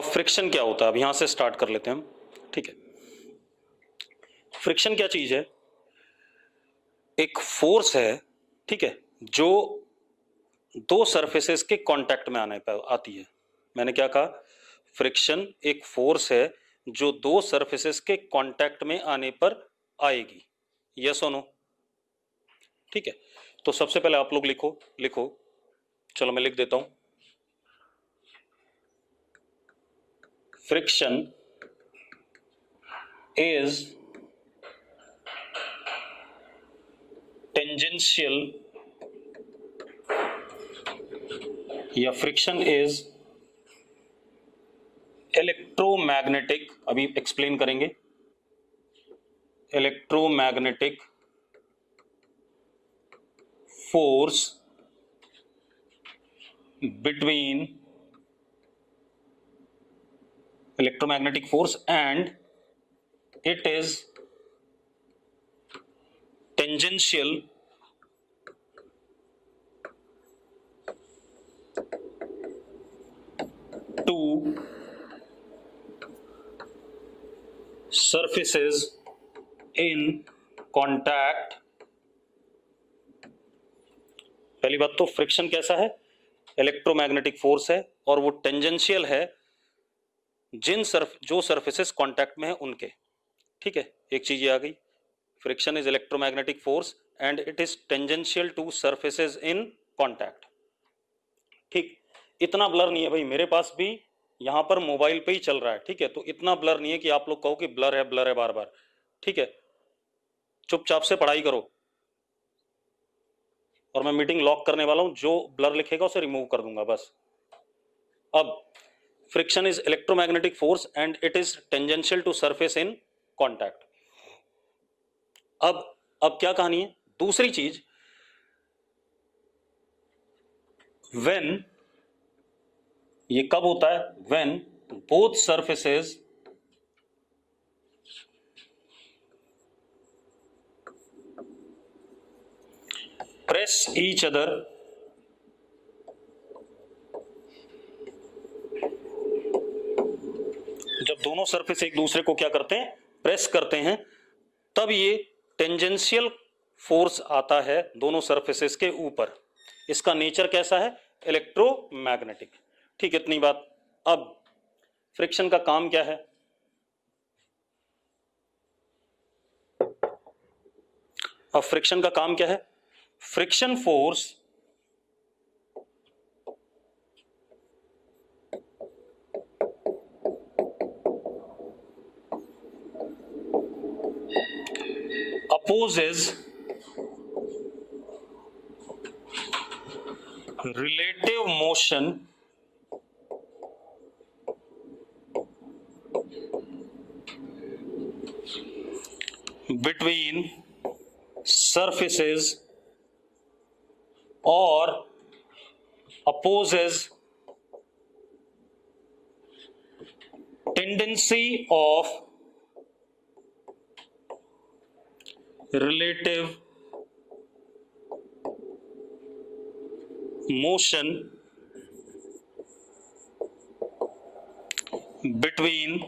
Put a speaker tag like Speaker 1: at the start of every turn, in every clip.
Speaker 1: अब फ्रिक्शन क्या होता है, अब यहां से स्टार्ट कर लेते हैं हम। ठीक है, फ्रिक्शन क्या चीज है? एक फोर्स है, ठीक है, जो दो सरफेसेस के कांटेक्ट में आने पर आती है। मैंने क्या कहा? फ्रिक्शन एक फोर्स है जो दो सरफेसेस के कांटेक्ट में आने पर आएगी। यस और नो? ठीक है, तो सबसे पहले आप लोग लिखो लिखो, चलो मैं लिख देता हूं। फ्रिक्शन इज टेंजेंशियल या फ्रिक्शन इज इलेक्ट्रोमैग्नेटिक, अभी एक्सप्लेन करेंगे, electromagnetic force between electromagnetic force and it is tangential to surfaces in contact। पहली बात तो फ्रिक्शन कैसा है? इलेक्ट्रोमैग्नेटिक फोर्स है और वो टेंजेंशियल है जो सरफेसेस कांटेक्ट में है उनके। ठीक है, एक चीज ये आ गई, friction is electromagnetic force and it is tangential to surfaces in contact. ठीक, इतना ब्लर नहीं है भाई, मेरे पास भी यहां पर मोबाइल पे ही चल रहा है। ठीक है, तो इतना ब्लर नहीं है कि आप लोग कहो कि ब्लर है बार बार। ठीक है, चुपचाप से पढ़ाई करो और मैं मीटिंग लॉक करने वाला हूं, जो ब्लर लिखेगा उसे रिमूव कर दूंगा बस। अब friction is electromagnetic force and it is tangential to surface in contact. अब क्या कहानी है? दूसरी चीज, व्हेन, ये कब होता है? When both surfaces press each other जब दोनों सरफेस एक दूसरे को क्या करते हैं? प्रेस करते हैं, तब ये टेंजेंशियल फोर्स आता है दोनों सरफेसेस के ऊपर। इसका नेचर कैसा है? इलेक्ट्रोमैग्नेटिक। ठीक, इतनी बात। अब फ्रिक्शन का काम क्या है? अब फ्रिक्शन का काम क्या है? Friction force opposes relative motion between surfaces or opposes tendency of relative motion between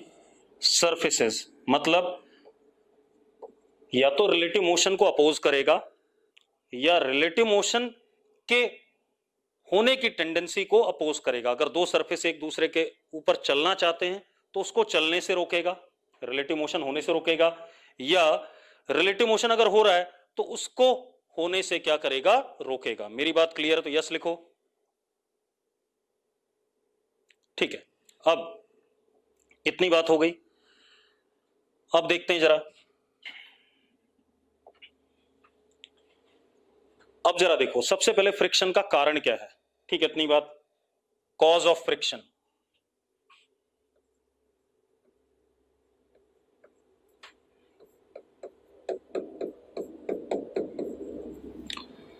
Speaker 1: surfaces। मतलब या तो रिलेटिव मोशन को अपोज करेगा या रिलेटिव मोशन के होने की टेंडेंसी को अपोज करेगा। अगर दो सरफेस एक दूसरे के ऊपर चलना चाहते हैं तो उसको चलने से रोकेगा, रिलेटिव मोशन होने से रोकेगा, या रिलेटिव मोशन अगर हो रहा है तो उसको होने से क्या करेगा? रोकेगा। मेरी बात क्लियर है तो यस लिखो। ठीक है, अब इतनी बात हो गई। अब देखते हैं जरा, अब जरा देखो, सबसे पहले फ्रिक्शन का कारण क्या है? ठीक है, इतनी बात। Cause of friction,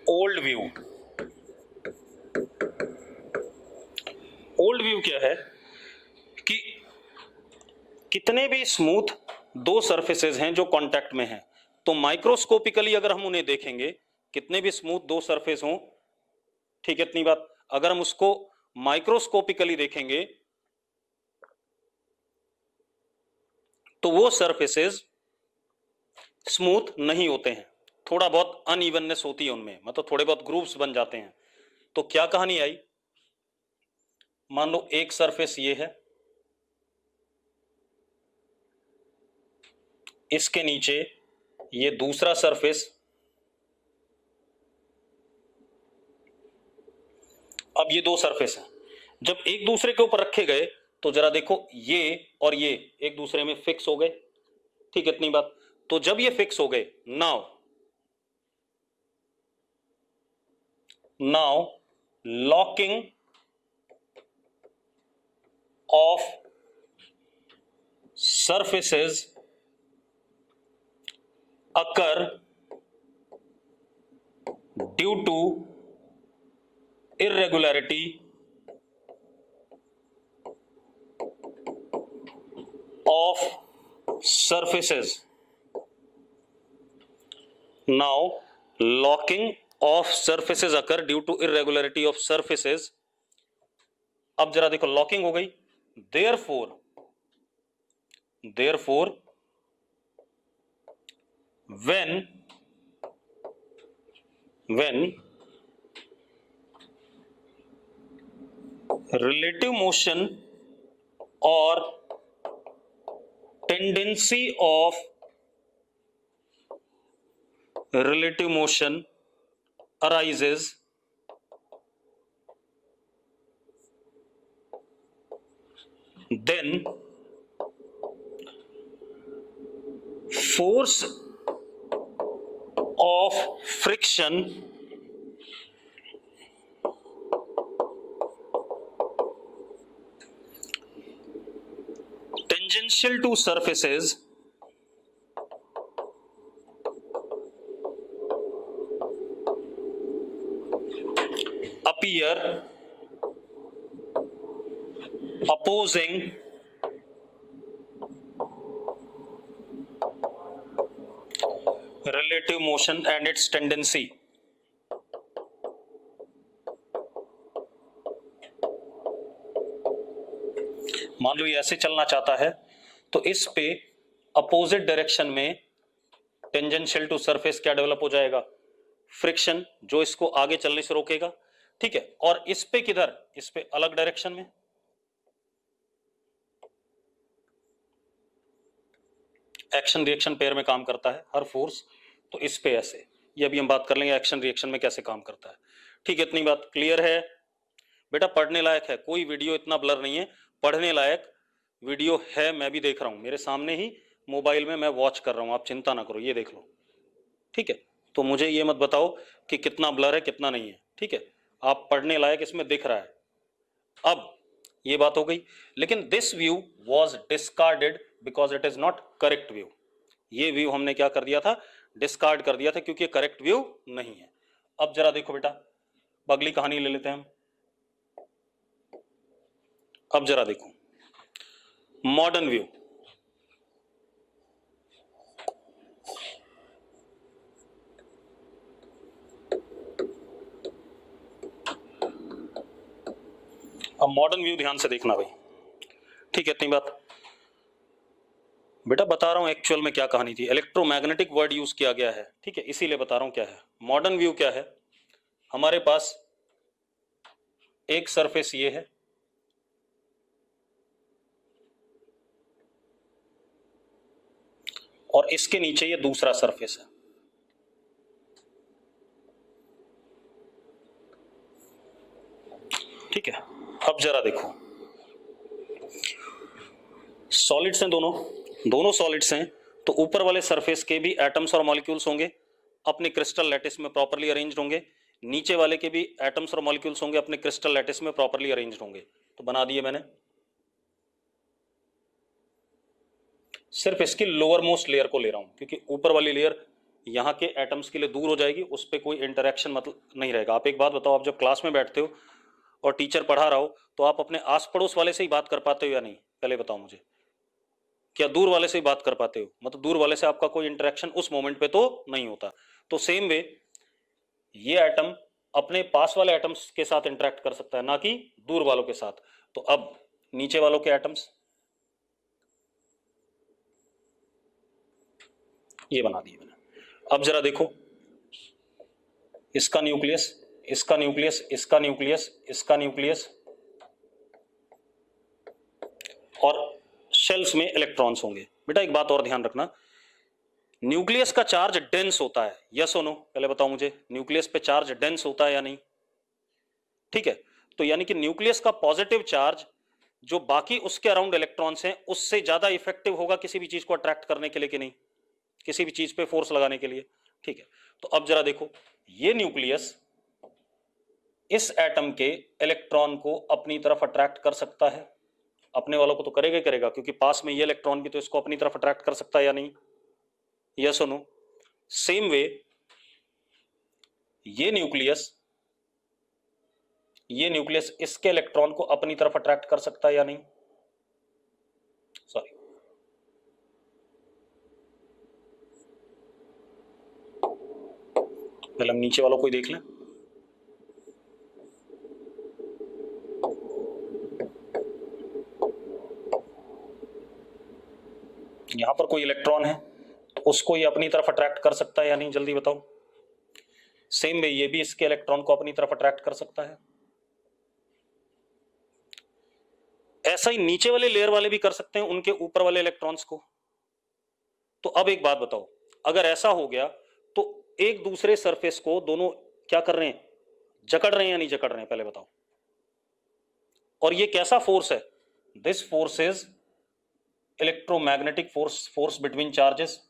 Speaker 1: old view. Old view क्या है कि कितने भी स्मूथ दो सरफेसेस हैं जो कांटेक्ट में हैं, तो माइक्रोस्कोपिकली अगर हम उन्हें देखेंगे, कितने भी स्मूथ दो सरफेस हों, ठीक है, इतनी बात, अगर हम उसको माइक्रोस्कोपिकली देखेंगे तो वो सरफेसेस स्मूथ नहीं होते हैं, थोड़ा बहुत अनइवननेस होती है उनमें, मतलब थोड़े बहुत ग्रूव्स बन जाते हैं। तो क्या कहानी आई, मान लो एक सरफेस ये है, इसके नीचे ये दूसरा सरफेस, अब ये दो सरफेस हैं, जब एक दूसरे के ऊपर रखे गए तो जरा देखो ये और ये एक दूसरे में फिक्स हो गए, ठीक, इतनी बात। तो जब ये फिक्स हो गए, now locking of surfaces occur due to irregularity of surfaces. Now locking of surfaces occur due to irregularity of surfaces. अब जरा देखो लॉकिंग हो गई, therefore when relative motion or tendency of relative motion arises, then force of friction tangential to surfaces appear opposing relative motion and its tendency. मान लो ये ऐसे चलना चाहता है तो इस पे अपोजिट डायरेक्शन में टेंजेंशियल टू सरफेस क्या डेवलप हो जाएगा, फ्रिक्शन, जो इसको आगे चलने से रोकेगा, ठीक है। और इस पे किधर, इस पे अलग डायरेक्शन में, एक्शन रिएक्शन पेयर में काम करता है हर फोर्स, तो इस पे ऐसे, ये अभी हम बात कर लेंगे एक्शन रिएक्शन में कैसे काम करता है, ठीक है। इतनी बात क्लियर है बेटा, पढ़ने लायक है, कोई वीडियो इतना ब्लर नहीं है, पढ़ने लायक वीडियो है, मैं भी देख रहा हूं, मेरे सामने ही मोबाइल में मैं वॉच कर रहा हूं, आप चिंता ना करो, ये देख लो, ठीक है। तो मुझे ये मत बताओ कि कितना ब्लर है कितना नहीं है, ठीक है, आप पढ़ने लायक इसमें दिख रहा है। अब ये बात हो गई, लेकिन this view was discarded because it is not correct view, ये व्यू हमने क्या कर दिया था, डिस्कार्ड कर दिया था, क्योंकि करेक्ट व्यू नहीं है। अब जरा देखो बेटा, अगली कहानी ले लेते हैं हम। अब जरा देखो मॉडर्न व्यू, अब मॉडर्न व्यू ध्यान से देखना भाई, ठीक है, इतनी बात। बेटा बता रहा हूं एक्चुअल में क्या कहानी थी, इलेक्ट्रोमैग्नेटिक वर्ड यूज किया गया है, ठीक है, इसीलिए बता रहा हूं क्या है। मॉडर्न व्यू क्या है, हमारे पास एक सरफेस ये है, और इसके नीचे ये दूसरा सरफेस है, ठीक है। अब जरा देखो, सॉलिड्स हैं दोनों सॉलिड्स हैं, तो ऊपर वाले सरफेस के भी एटम्स और मॉलिक्यूल्स होंगे, अपने क्रिस्टल लैटिस में प्रॉपर्ली अरेंज्ड होंगे, नीचे वाले के भी एटम्स और मॉलिक्यूल्स होंगे, अपने क्रिस्टल लैटिस में प्रॉपर्ली अरेंज्ड होंगे। तो बना दिए मैंने, सिर्फ इसकी लोअर मोस्ट लेयर को ले रहा हूं, क्योंकि ऊपर वाली लेयर यहाँ के एटम्स के लिए दूर हो जाएगी, उस पर कोई इंटरेक्शन मतलब नहीं रहेगा। आप एक बात बताओ, आप जब क्लास में बैठते हो और टीचर पढ़ा रहा हो तो आप अपने आस पड़ोस वाले से ही बात कर पाते हो या नहीं, पहले बताओ मुझे, क्या दूर वाले से ही बात कर पाते हो, मतलब दूर वाले से आपका कोई इंटरेक्शन उस मोमेंट पे तो नहीं होता। तो सेम वे ये एटम अपने पास वाले एटम्स के साथ इंटरेक्ट कर सकता है, ना कि दूर वालों के साथ। तो अब नीचे वालों के एटम्स, ये बना दिए मैंने। अब जरा देखो, इसका न्यूक्लियस, इसका न्यूक्लियस, इसका न्यूक्लियस, इसका न्यूक्लियस, और शेल्स में इलेक्ट्रॉन्स होंगे। बेटा एक बात और ध्यान रखना, न्यूक्लियस का चार्ज डेंस होता है, यस और नो? पहले बताओ मुझे, न्यूक्लियस पे चार्ज डेंस होता है या नहीं? ठीक है, तो यानी कि न्यूक्लियस का पॉजिटिव चार्ज जो बाकी उसके अराउंड इलेक्ट्रॉन्स हैं उससे ज्यादा इफेक्टिव होगा किसी भी चीज को अट्रैक्ट करने के लिए कि नहीं, किसी भी चीज पे फोर्स लगाने के लिए। ठीक है, तो अब जरा देखो, ये न्यूक्लियस इस एटम के इलेक्ट्रॉन को अपनी तरफ अट्रैक्ट कर सकता है, अपने वालों को तो करेगा ही करेगा, क्योंकि पास में ये इलेक्ट्रॉन भी तो इसको अपनी तरफ अट्रैक्ट कर सकता है या नहीं, यस और नो? सेम वे ये न्यूक्लियस इसके इलेक्ट्रॉन को अपनी तरफ अट्रैक्ट कर सकता है या नहीं? सॉरी, पहले हम नीचे वालों को ही देख लें। यहां पर कोई इलेक्ट्रॉन है तो उसको ये अपनी तरफ अट्रैक्ट कर सकता है या नहीं, जल्दी बताओ। सेम वे ये भी इसके इलेक्ट्रॉन को अपनी तरफ अट्रैक्ट कर सकता है। ऐसा ही नीचे वाले लेयर वाले भी कर सकते हैं उनके ऊपर वाले इलेक्ट्रॉन्स को। तो अब एक बात बताओ, अगर ऐसा हो गया तो एक दूसरे सरफेस को दोनों क्या कर रहे हैं, जकड़ रहे हैं या नहीं जकड़ रहे हैं, पहले बताओ। और ये कैसा फोर्स है? This force is electromagnetic force between charges.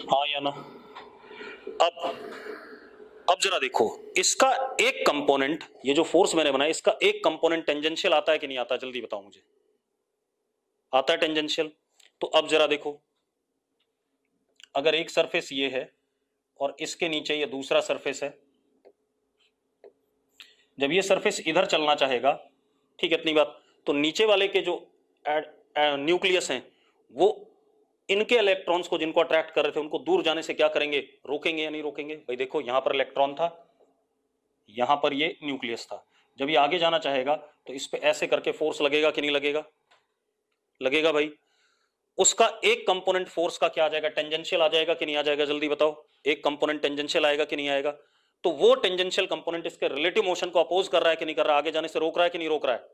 Speaker 1: हाँ या ना? अब जरा देखो, इसका एक कंपोनेंट, ये जो फोर्स मैंने बनाया इसका एक कंपोनेंट टेंजेंशियल आता है कि नहीं आता, जल्दी बताओ मुझे। आता है टेंजेंशियल। तो अब जरा देखो, अगर एक सरफेस ये है और इसके न्नीचे ये दूसरा सरफेस है, जब ये सरफेस इधर चलना चाहेगा, ठीक है इतनी बात, तो नीचे वाले के जो न्यूक्लियस हैं वो इनके इलेक्ट्रॉन्स को जिनको अट्रैक्ट कर रहे थे उनको दूर जाने से क्या करेंगे, रोकेंगे या नहीं रोकेंगे? भाई देखो, यहां पर इलेक्ट्रॉन था, यहां पर ये न्यूक्लियस था, जब ये आगे जाना चाहेगा तो इस पे ऐसे करके फोर्स लगेगा कि नहीं लगेगा? लगेगा भाई। उसका एक कंपोनेंट फोर्स का क्या आ जाएगा, टेंजेंशियल आ जाएगा कि नहीं आ जाएगा, जल्दी बताओ। एक कंपोनेंट टेंजेंशियल आएगा कि नहीं आएगा? तो वो टेंजेंशियल कंपोनेंट इसके रिलेटिव मोशन को अपोज कर रहा है कि नहीं कर रहा, आगे जाने से रोक रहा है कि नहीं रोक रहा है?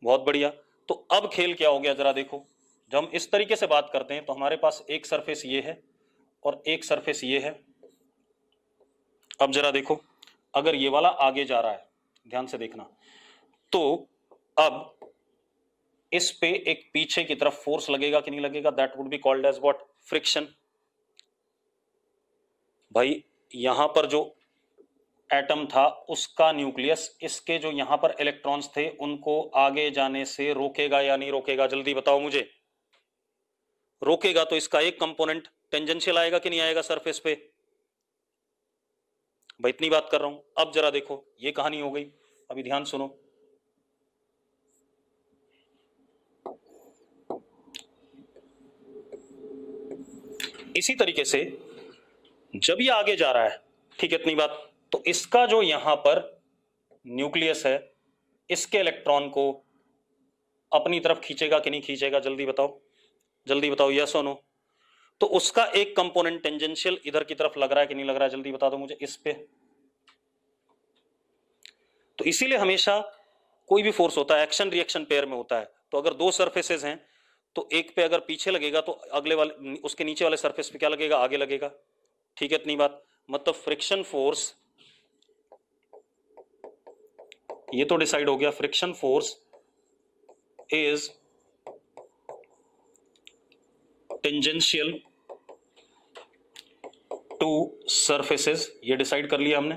Speaker 1: बहुत बढ़िया। तो अब खेल क्या हो गया, जरा देखो, जब हम इस तरीके से बात करते हैं तो हमारे पास एक सरफेस ये है और एक सरफेस ये है। अब जरा देखो, अगर ये वाला आगे जा रहा है, ध्यान से देखना, तो अब इस पे एक पीछे की तरफ फोर्स लगेगा कि नहीं लगेगा? That would be called as what? Friction. भाई यहां पर जो एटम था उसका न्यूक्लियस इसके जो यहां पर इलेक्ट्रॉन्स थे उनको आगे जाने से रोकेगा या नहीं रोकेगा, जल्दी बताओ मुझे। रोकेगा तो इसका एक कंपोनेंट टेंजेंशियल आएगा कि नहीं आएगा सरफेस पे? भाई इतनी बात कर रहा हूं। अब जरा देखो, ये कहानी हो गई, अभी ध्यान सुनो। इसी तरीके से जब ये आगे जा रहा है, ठीक है इतनी बात, तो इसका जो यहां पर न्यूक्लियस है इसके इलेक्ट्रॉन को अपनी तरफ खींचेगा कि नहीं खींचेगा, जल्दी बताओ, जल्दी बताओ, यस और नो? तो उसका एक कंपोनेंट टेंजेंशियल इधर की तरफ लग रहा है कि नहीं लग रहा है, जल्दी बता दो मुझे इस पे। तो इसीलिए हमेशा कोई भी फोर्स होता है एक्शन रिएक्शन पेयर में होता है। तो अगर दो सरफेसेस हैं तो एक पे अगर पीछे लगेगा तो अगले वाले उसके नीचे वाले सरफेस पे क्या लगेगा, आगे लगेगा। ठीक है इतनी बात। मतलब फ्रिक्शन फोर्स, ये तो डिसाइड हो गया, friction force is tangential to surfaces, ये डिसाइड कर लिया हमने,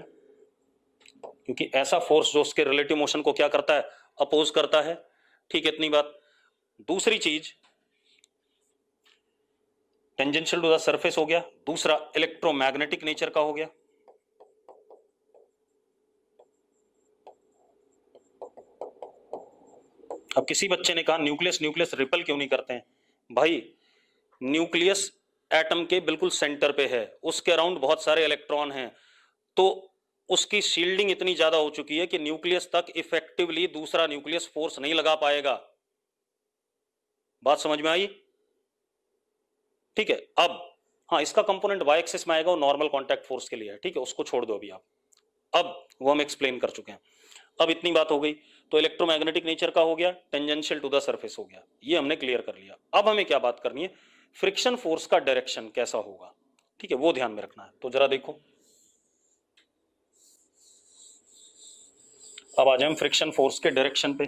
Speaker 1: क्योंकि ऐसा फोर्स जो उसके रिलेटिव मोशन को क्या करता है, अपोज करता है। ठीक है इतनी बात। दूसरी चीज, टेंजेंशियल टू द सरफेस हो गया, दूसरा इलेक्ट्रोमैग्नेटिक नेचर का हो गया। अब किसी बच्चे ने कहा न्यूक्लियस न्यूक्लियस रिपल क्यों नहीं करते हैं? भाई न्यूक्लियस एटम के बिल्कुल सेंटर पे है, उसके अराउंड बहुत सारे इलेक्ट्रॉन हैं, तो उसकी शील्डिंग इतनी ज्यादा हो चुकी है कि न्यूक्लियस तक इफेक्टिवली दूसरा न्यूक्लियस फोर्स नहीं लगा पाएगा। बात समझ में आई? ठीक है। अब हाँ, इसका कंपोनेंट वाई एक्सिस में आएगा, वो नॉर्मल कांटेक्ट फोर्स के लिए है, ठीक है, उसको छोड़ दो अभी आप। अब वो हम एक्सप्लेन कर चुके हैं। अब इतनी बात हो गई, तो इलेक्ट्रोमैग्नेटिक नेचर का हो गया, टेंजेंशियल टू द सरफेस हो गया, ये हमने क्लियर कर लिया। अब हमें क्या बात करनी है, फ्रिक्शन फोर्स का डायरेक्शन कैसा होगा, ठीक है, वो ध्यान में रखना है। तो जरा देखो, अब आ जाए हम फ्रिक्शन फोर्स के डायरेक्शन पे,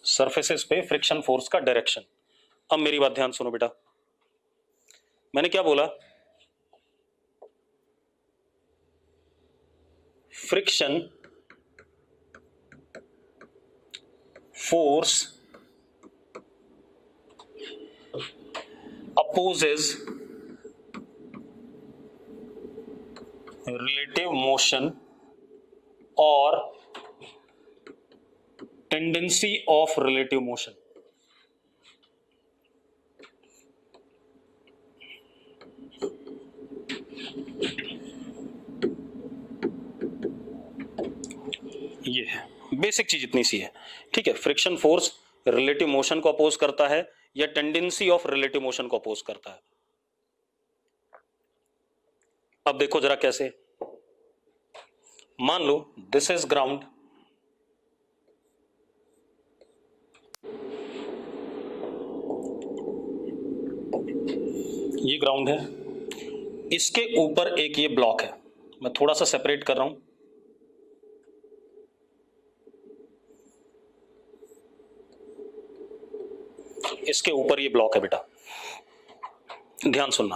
Speaker 1: सरफेसेस पे फ्रिक्शन फोर्स का डायरेक्शन। अब मेरी बात ध्यान सुनो बेटा, मैंने क्या बोला, friction force opposes relative motion or tendency of relative motion। ये है बेसिक चीज, इतनी सी है, ठीक है। फ्रिक्शन फोर्स रिलेटिव मोशन को अपोज करता है या टेंडेंसी ऑफ रिलेटिव मोशन को अपोज करता है। अब देखो जरा कैसे, मान लो दिस इज ग्राउंड, ये ग्राउंड है, इसके ऊपर एक ये ब्लॉक है, मैं थोड़ा सा सेपरेट कर रहा हूं, इसके ऊपर ये ब्लॉक है बेटा, ध्यान सुनना।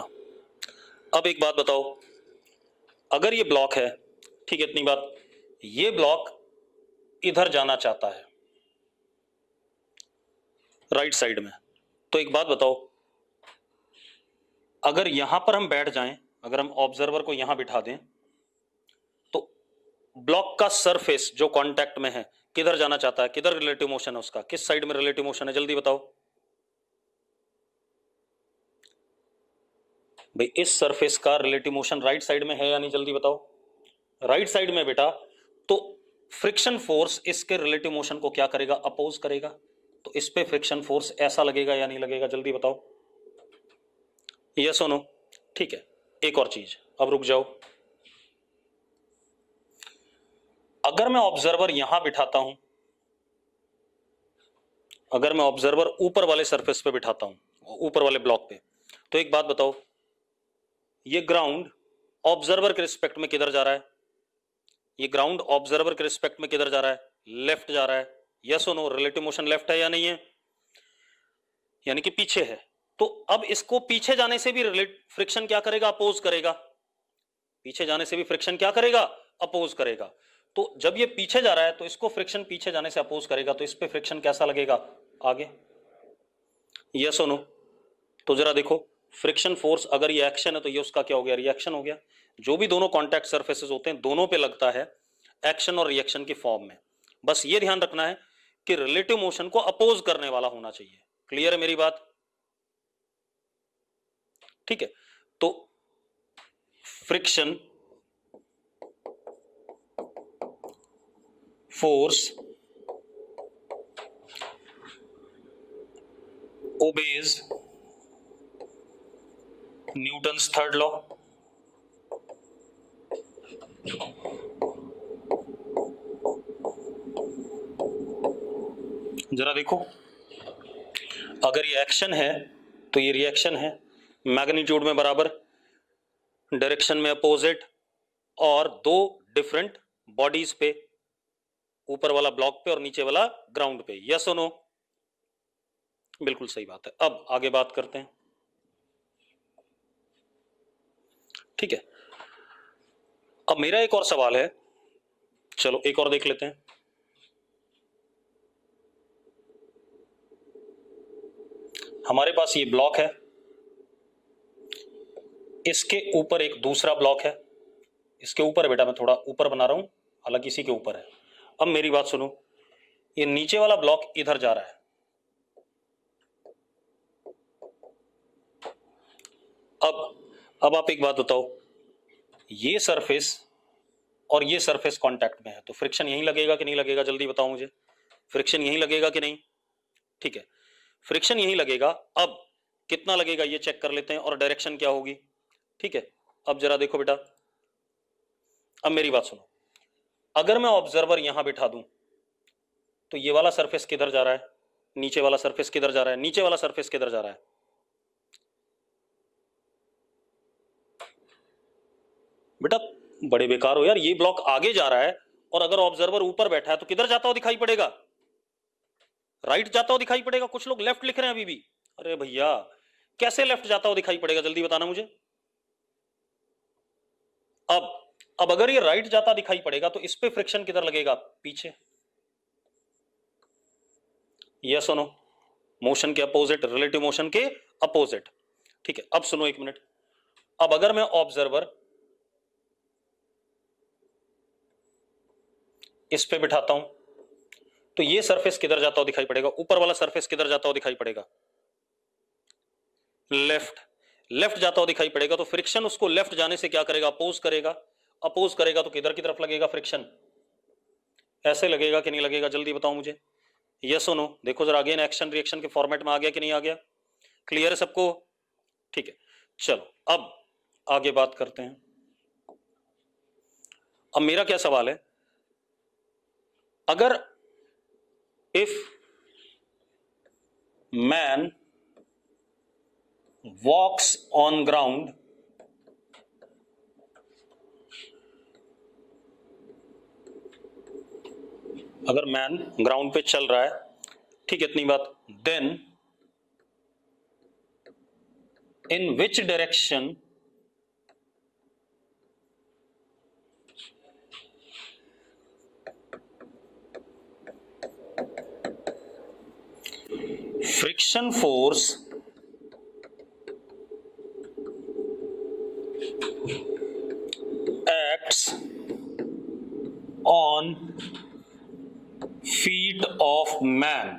Speaker 1: अब एक बात बताओ, अगर ये ब्लॉक है, ठीक है, इतनी बात, ये ब्लॉक इधर जाना चाहता है राइट साइड में, तो एक बात बताओ, अगर यहां पर हम बैठ जाएं, अगर हम ऑब्जर्वर को यहां बिठा दें, तो ब्लॉक का सरफेस जो कांटेक्ट में है किधर जाना चाहता है, किधर रिलेटिव मोशन है उसका, किस साइड में रिलेटिव मोशन है, जल्दी बताओ भाई। इस सरफेस का रिलेटिव मोशन राइट साइड में है या नहीं, जल्दी बताओ। राइट साइड में बेटा, तो फ्रिक्शन फोर्स इसके रिलेटिव मोशन को क्या करेगा, अपोज करेगा, तो इस पे फ्रिक्शन फोर्स ऐसा लगेगा या नहीं लगेगा, जल्दी बताओ, यस और नो। ठीक है, एक और चीज, अब रुक जाओ, अगर मैं ऑब्जर्वर यहां बिठाता हूं, अगर मैं ऑब्जर्वर ऊपर वाले सरफेस पे बिठाता हूं, ऊपर वाले ब्लॉक पे, तो एक बात बताओ, ये ग्राउंड ऑब्जर्वर के रिस्पेक्ट में किधर जा रहा है, ये ग्राउंड ऑब्जर्वर के रिस्पेक्ट में किधर जा रहा है, लेफ्ट जा रहा है, यस और नो, रिलेटिव मोशन लेफ्ट है या नहीं है, यानी कि पीछे है। तो अब इसको पीछे जाने से भी फ्रिक्शन क्या करेगा, अपोज करेगा, पीछे जाने से भी फ्रिक्शन क्या करेगा, अपोज करेगा। तो जब ये पीछे जा रहा है तो इसको फ्रिक्शन पीछे जाने से अपोज करेगा, तो इस पे फ्रिक्शन कैसा लगेगा, आगे, यस और नो। तो जरा देखो, फ्रिक्शन फोर्स अगर ये एक्शन है तो ये उसका क्या हो गया, रिएक्शन हो गया। जो भी दोनों कॉन्टैक्ट सरफेसेस होते हैं दोनों पे लगता है एक्शन और रिएक्शन की फॉर्म में। बस ये ध्यान रखना है कि रिलेटिव मोशन को अपोज करने वाला होना चाहिए। क्लियर है मेरी बात? ठीक है, तो friction force obeys Newton's third law. जरा देखो, अगर ये एक्शन है तो ये रिएक्शन है, मैग्नीट्यूड में बराबर, डायरेक्शन में अपोजिट, और दो डिफरेंट बॉडीज पे, ऊपर वाला ब्लॉक पे और नीचे वाला ग्राउंड पे, यस और नो। बिल्कुल सही बात है। अब आगे बात करते हैं, ठीक है। अब मेरा एक और सवाल है, चलो एक और देख लेते हैं। हमारे पास ये ब्लॉक है, इसके ऊपर एक दूसरा ब्लॉक है, इसके ऊपर है बेटा, मैं थोड़ा ऊपर बना रहा हूं, हालांकि इसी के ऊपर है। अब मेरी बात सुनो, ये नीचे वाला ब्लॉक इधर जा रहा है, अब आप एक बात बताओ, ये सरफेस और ये सरफेस कांटेक्ट में है, तो फ्रिक्शन यहीं लगेगा कि नहीं लगेगा, जल्दी बताओ मुझे। फ्रिक्शन यहीं लगेगा कि नहीं? ठीक है, फ्रिक्शन यहीं लगेगा। अब कितना लगेगा ये चेक कर लेते हैं, और डायरेक्शन क्या होगी। ठीक है, अब जरा देखो बेटा, अब मेरी बात सुनो। अगर मैं ऑब्जर्वर यहां बिठा दूं तो ये वाला सरफेस किधर जा रहा है, नीचे वाला सरफेस किधर जा रहा है, नीचे वाला सरफेस किधर जा रहा है? बेटा बड़े बेकार हो यार, ये ब्लॉक आगे जा रहा है और अगर ऑब्जर्वर ऊपर बैठा है तो किधर जाता हुआ दिखाई पड़ेगा? राइट जाता हुआ दिखाई पड़ेगा। कुछ लोग लेफ्ट लिख रहे हैं अभी भी। अरे भैया कैसे लेफ्ट जाता हुआ दिखाई पड़ेगा, जल्दी बताना मुझे। अब अगर ये राइट जाता दिखाई पड़ेगा तो इस पे फ्रिक्शन किधर लगेगा, पीछे। यस और नो? मोशन के अपोजिट, रिलेटिव मोशन के अपोजिट। ठीक है, अब सुनो एक मिनट। अब अगर मैं ऑब्जर्वर इस पे बिठाता हूं तो ये सरफेस किधर जाता हुआ दिखाई पड़ेगा, ऊपर वाला सरफेस किधर जाता हुआ दिखाई पड़ेगा? लेफ्ट। लेफ्ट जाता हुआ दिखाई पड़ेगा, तो फ्रिक्शन उसको लेफ्ट जाने से क्या करेगा, अपोज करेगा। अपोज करेगा तो किधर की तरफ लगेगा फ्रिक्शन? ऐसे लगेगा कि नहीं लगेगा, जल्दी बताओ मुझे। यस और नो? देखो जरा अगेन, एक्शन रिएक्शन के फॉर्मेट में आ गया कि नहीं आ गया? क्लियर है सबको? ठीक है, चलो अब आगे बात करते हैं। अब मेरा क्या सवाल है, अगर if man walks on ground अगर मैन ग्राउंड पे चल रहा है, ठीक है, इतनी बात। Then in which direction friction force acts on feet of man?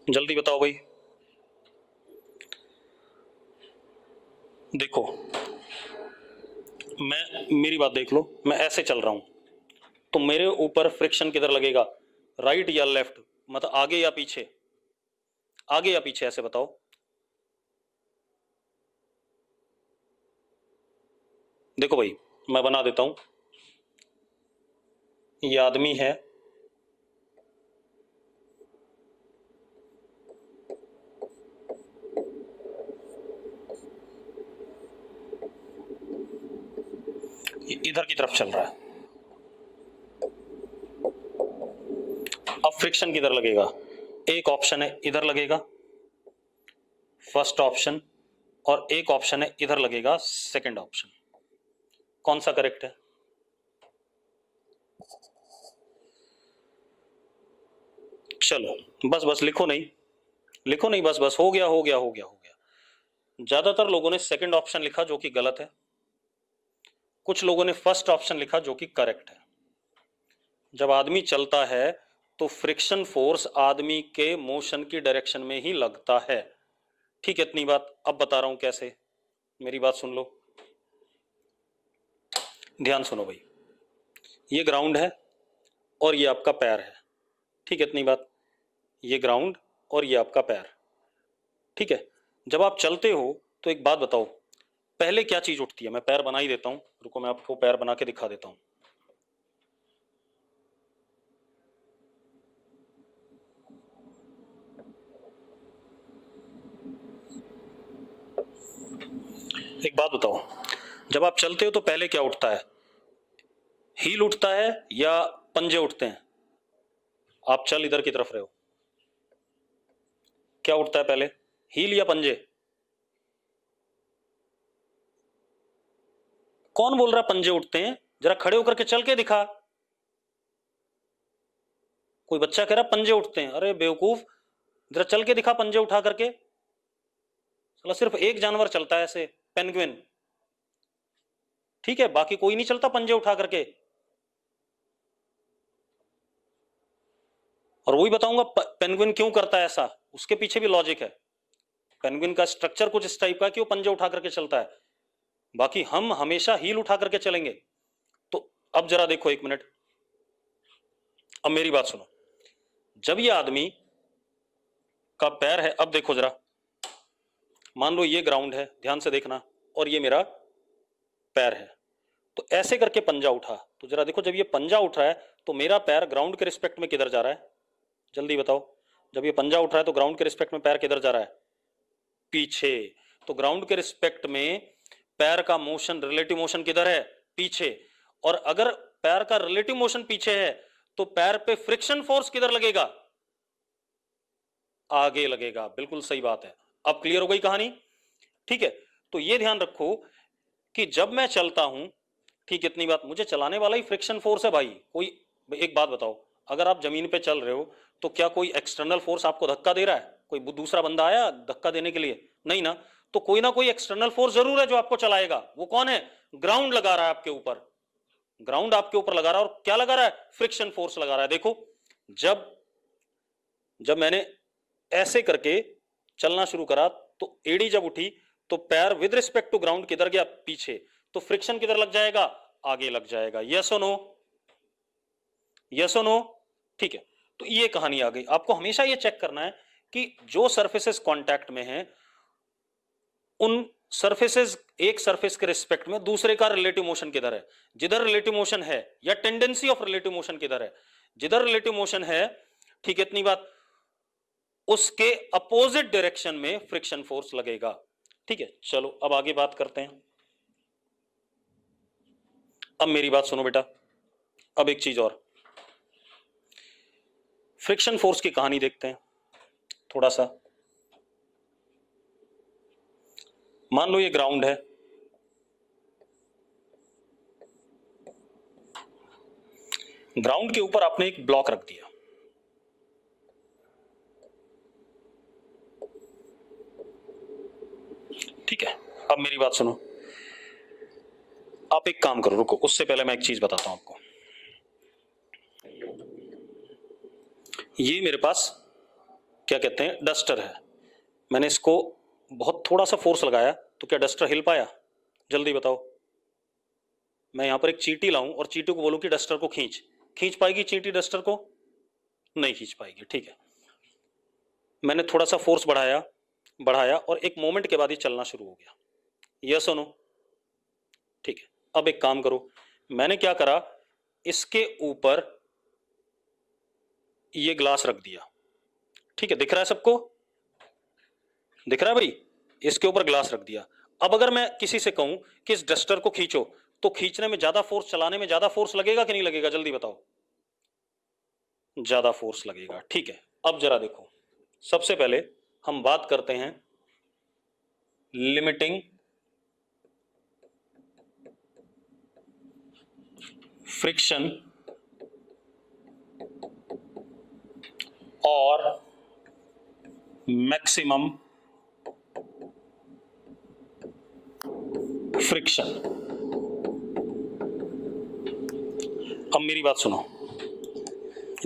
Speaker 1: जल्दी बताओ भाई। देखो मेरी बात देख लो, मैं ऐसे चल रहा हूं तो मेरे ऊपर फ्रिक्शन किधर लगेगा, राइट या लेफ्ट, मतलब आगे या पीछे? आगे या पीछे, ऐसे बताओ। देखो भाई मैं बना देता हूं, ये आदमी है, इधर की तरफ चल रहा है। अब फ्रिक्शन किधर लगेगा? एक ऑप्शन है इधर लगेगा, फर्स्ट ऑप्शन, और एक ऑप्शन है इधर लगेगा, सेकंड ऑप्शन। कौन सा करेक्ट है? चलो बस बस लिखो नहीं, लिखो नहीं, बस बस, हो गया हो गया हो गया हो गया। ज्यादातर लोगों ने सेकंड ऑप्शन लिखा जो कि गलत है, कुछ लोगों ने फर्स्ट ऑप्शन लिखा जो कि करेक्ट है। जब आदमी चलता है तो फ्रिक्शन फोर्स आदमी के मोशन की डायरेक्शन में ही लगता है। ठीक है, इतनी बात। अब बता रहा हूं कैसे, मेरी बात सुन लो, ध्यान सुनो भाई। ये ग्राउंड है और ये आपका पैर है, ठीक है, इतनी बात। ये ग्राउंड और ये आपका पैर, ठीक है। जब आप चलते हो तो एक बात बताओ, पहले क्या चीज उठती है? मैं पैर बना ही देता हूं, रुको मैं आपको पैर बना के दिखा देता हूं। एक बात बताओ, जब आप चलते हो तो पहले क्या उठता है? हील उठता है या पंजे उठते हैं? आप चल इधर की तरफ रहे हो, क्या उठता है पहले, हील या पंजे? कौन बोल रहा है पंजे उठते हैं? जरा खड़े होकर के चल के दिखा। कोई बच्चा कह रहा पंजे उठते हैं, अरे बेवकूफ, जरा चल के दिखा पंजे उठा करके। चलो सिर्फ एक जानवर चलता है ऐसे, पेंगुइन, ठीक है, बाकी कोई नहीं चलता पंजे उठा करके। और वही बताऊंगा पेंगुइन क्यों करता है ऐसा, उसके पीछे भी लॉजिक है। पेंगुइन का स्ट्रक्चर कुछ इस टाइप का कि वो पंजे उठा करके चलता है। बाकी हम हमेशा हील उठा करके चलेंगे। तो अब जरा देखो, एक मिनट, अब मेरी बात सुनो। जब ये आदमी का पैर है, अब देखो जरा, मान लो ये ग्राउंड है, ध्यान से देखना, और ये मेरा पैर है, तो ऐसे करके पंजा उठा, तो जरा देखो, जब ये पंजा उठ रहा है तो मेरा पैर ग्राउंड के रिस्पेक्ट में किधर जा रहा है? जल्दी बताओ। जब ये पंजा उठ रहा है तो ग्राउंड के रिस्पेक्ट में पैर किधर जा रहा है? पीछे। तो ग्राउंड के रिस्पेक्ट में पैर का मोशन, रिलेटिव मोशन किधर है? पीछे। और अगर पैर का रिलेटिव मोशन पीछे है तो पैर पे फ्रिक्शन फोर्स किधर लगेगा? आगे लगेगा। बिल्कुल सही बात है। अब क्लियर हो गई कहानी? ठीक है, तो ये ध्यान रखो कि जब मैं चलता हूं, ठीक, इतनी बात, मुझे चलाने वाला ही फ्रिक्शन फोर्स है भाई। कोई एक बात बताओ, अगर आप जमीन पे चल रहे हो तो क्या कोई एक्सटर्नल फोर्स आपको धक्का दे रहा है? कोई दूसरा बंदा आया धक्का देने के लिए? नहीं ना। तो कोई ना कोई एक्सटर्नल फोर्स जरूर है जो आपको चलाएगा। वो कौन है? ग्राउंड लगा रहा है आपके ऊपर। ग्राउंड आपके ऊपर लगा रहा है, और क्या लगा रहा है? फ्रिक्शन फोर्स लगा रहा है। देखो, जब जब मैंने ऐसे करके चलना शुरू करा तो एड़ी जब उठी तो पैर विद रिस्पेक्ट टू ग्राउंड किधर गया? पीछे। तो फ्रिक्शन किधर लग जाएगा? आगे लग जाएगा। यस और नो? यस और नो? ठीक है, तो ये कहानी आ गई। आपको हमेशा ये चेक करना है कि जो सरफेसेस कांटेक्ट में हैं, उन सरफेसेस, एक सरफेस के रिस्पेक्ट में दूसरे का रिलेटिव मोशन किधर है। जिधर रिलेटिव मोशन है, या टेंडेंसी ऑफ रिलेटिव मोशन किधर है, जिधर रिलेटिव मोशन है, ठीक है, इतनी बात, उसके अपोजिट डायरेक्शन में फ्रिक्शन फोर्स लगेगा। ठीक है, चलो अब आगे बात करते हैं। अब मेरी बात सुनो बेटा, अब एक चीज और, फ्रिक्शन फोर्स की कहानी देखते हैं थोड़ा सा। मान लो ये ग्राउंड है, ग्राउंड के ऊपर आपने एक ब्लॉक रख दिया, ठीक है। अब मेरी बात सुनो, आप एक काम करो, रुको, उससे पहले मैं एक चीज बताता हूं आपको। ये मेरे पास क्या कहते हैं, डस्टर है। मैंने इसको बहुत थोड़ा सा फोर्स लगाया तो क्या डस्टर हिल पाया? जल्दी बताओ। मैं यहां पर एक चींटी लाऊं और चींटी को बोलूं कि डस्टर को खींच, खींच पाएगी चींटी डस्टर को? नहीं खींच पाएगी। ठीक है, मैंने थोड़ा सा फोर्स बढ़ाया बढ़ाया और एक मोमेंट के बाद ये चलना शुरू हो गया। यस और नो? ठीक है, अब एक काम करो, मैंने क्या करा, इसके ऊपर ये ग्लास रख दिया। ठीक है, दिख रहा है सबको? दिख रहा है भाई? इसके ऊपर ग्लास रख दिया। अब अगर मैं किसी से कहूं कि इस डस्टर को खींचो, तो खींचने में ज्यादा फोर्स, चलाने में ज्यादा फोर्स लगेगा कि नहीं लगेगा? जल्दी बताओ। ज्यादा फोर्स लगेगा। ठीक है, अब जरा देखो, सबसे पहले हम बात करते हैं लिमिटिंग फ्रिक्शन और मैक्सिमम फ्रिक्शन। अब मेरी बात सुनो,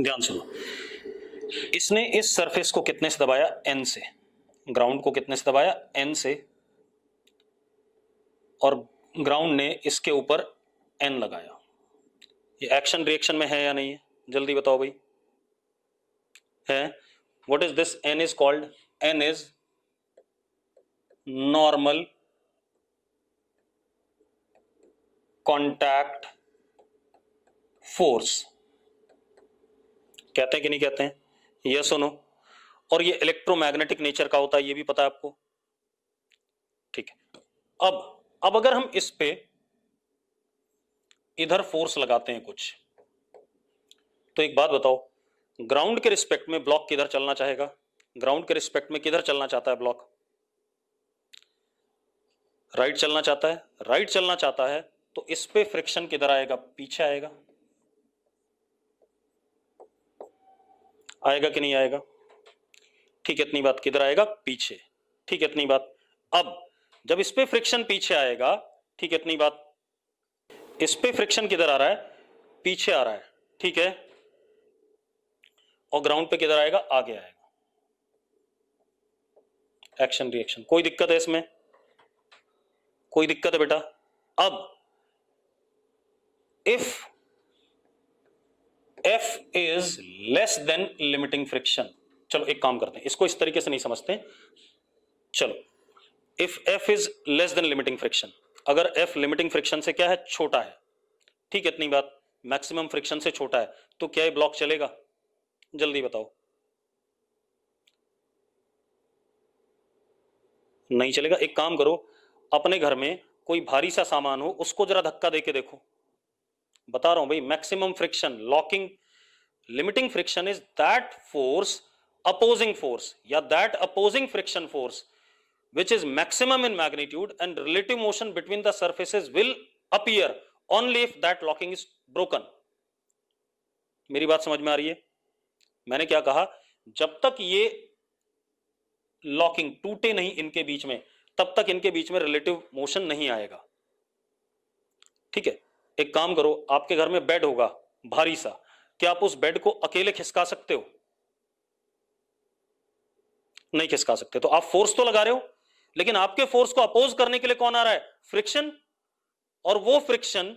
Speaker 1: ध्यान सुनो। इसने इस सरफेस को कितने से दबाया? N से। ग्राउंड को कितने से दबाया? N से। और ग्राउंड ने इसके ऊपर N लगाया। ये एक्शन रिएक्शन में है या नहीं है? जल्दी बताओ भाई। है? What is this? N is called, N is normal contact force. कहते हैं कि नहीं कहते हैं? यस और नो? और ये इलेक्ट्रोमैग्नेटिक नेचर का होता है, ये भी पता है आपको। ठीक है, अब अगर हम इस पे इधर फोर्स लगाते हैं कुछ, तो एक बात बताओ, ग्राउंड के रिस्पेक्ट में ब्लॉक किधर चलना चाहेगा? ग्राउंड के रिस्पेक्ट में किधर चलना चाहता है ब्लॉक? राइट चलना चाहता है। राइट चलना चाहता है तो इस पे फ्रिक्शन किधर आएगा? पीछे आएगा। आएगा कि नहीं आएगा? ठीक है, इतनी बात, किधर आएगा? पीछे। ठीक है, इतनी बात। अब जब इस पे फ्रिक्शन पीछे आएगा, ठीक है, इतनी बात, इस पे फ्रिक्शन किधर आ रहा है? पीछे आ रहा है। ठीक है, और ग्राउंड पे किधर आएगा? आगे आएगा। एक्शन रिएक्शन, कोई दिक्कत है इसमें? कोई दिक्कत है बेटा? अब if F is less then limiting friction, चलो एक काम करते हैं, इसको इस तरीके से नहीं समझते, चलो if F is less then limiting friction, अगर F लिमिटिंग फ्रिक्शन से क्या है, छोटा है, ठीक है, इतनी बात, मैक्सिमम फ्रिक्शन से छोटा है, तो क्या ये ब्लॉक चलेगा? जल्दी बताओ। नहीं चलेगा। एक काम करो, अपने घर में कोई भारी सा सामान हो, उसको जरा धक्का देके देखो, बता रहा हूं भाई, maximum friction, locking, limiting friction is that force opposing force या that opposing friction force which is maximum in magnitude and relative motion between the surfaces will appear only if that locking is broken. मेरी बात समझ में आ रही है? मैंने क्या कहा, जब तक ये लॉकिंग टूटे नहीं इनके बीच में, तब तक इनके बीच में रिलेटिव मोशन नहीं आएगा, ठीक है। एक काम करो, आपके घर में बेड होगा भारी सा, क्या आप उस बेड को अकेले खिसका सकते हो? नहीं खिसका सकते, तो आप फोर्स तो लगा रहे हो, लेकिन आपके फोर्स को अपोज करने के लिए कौन आ रहा है? फ्रिक्शन। और वो फ्रिक्शन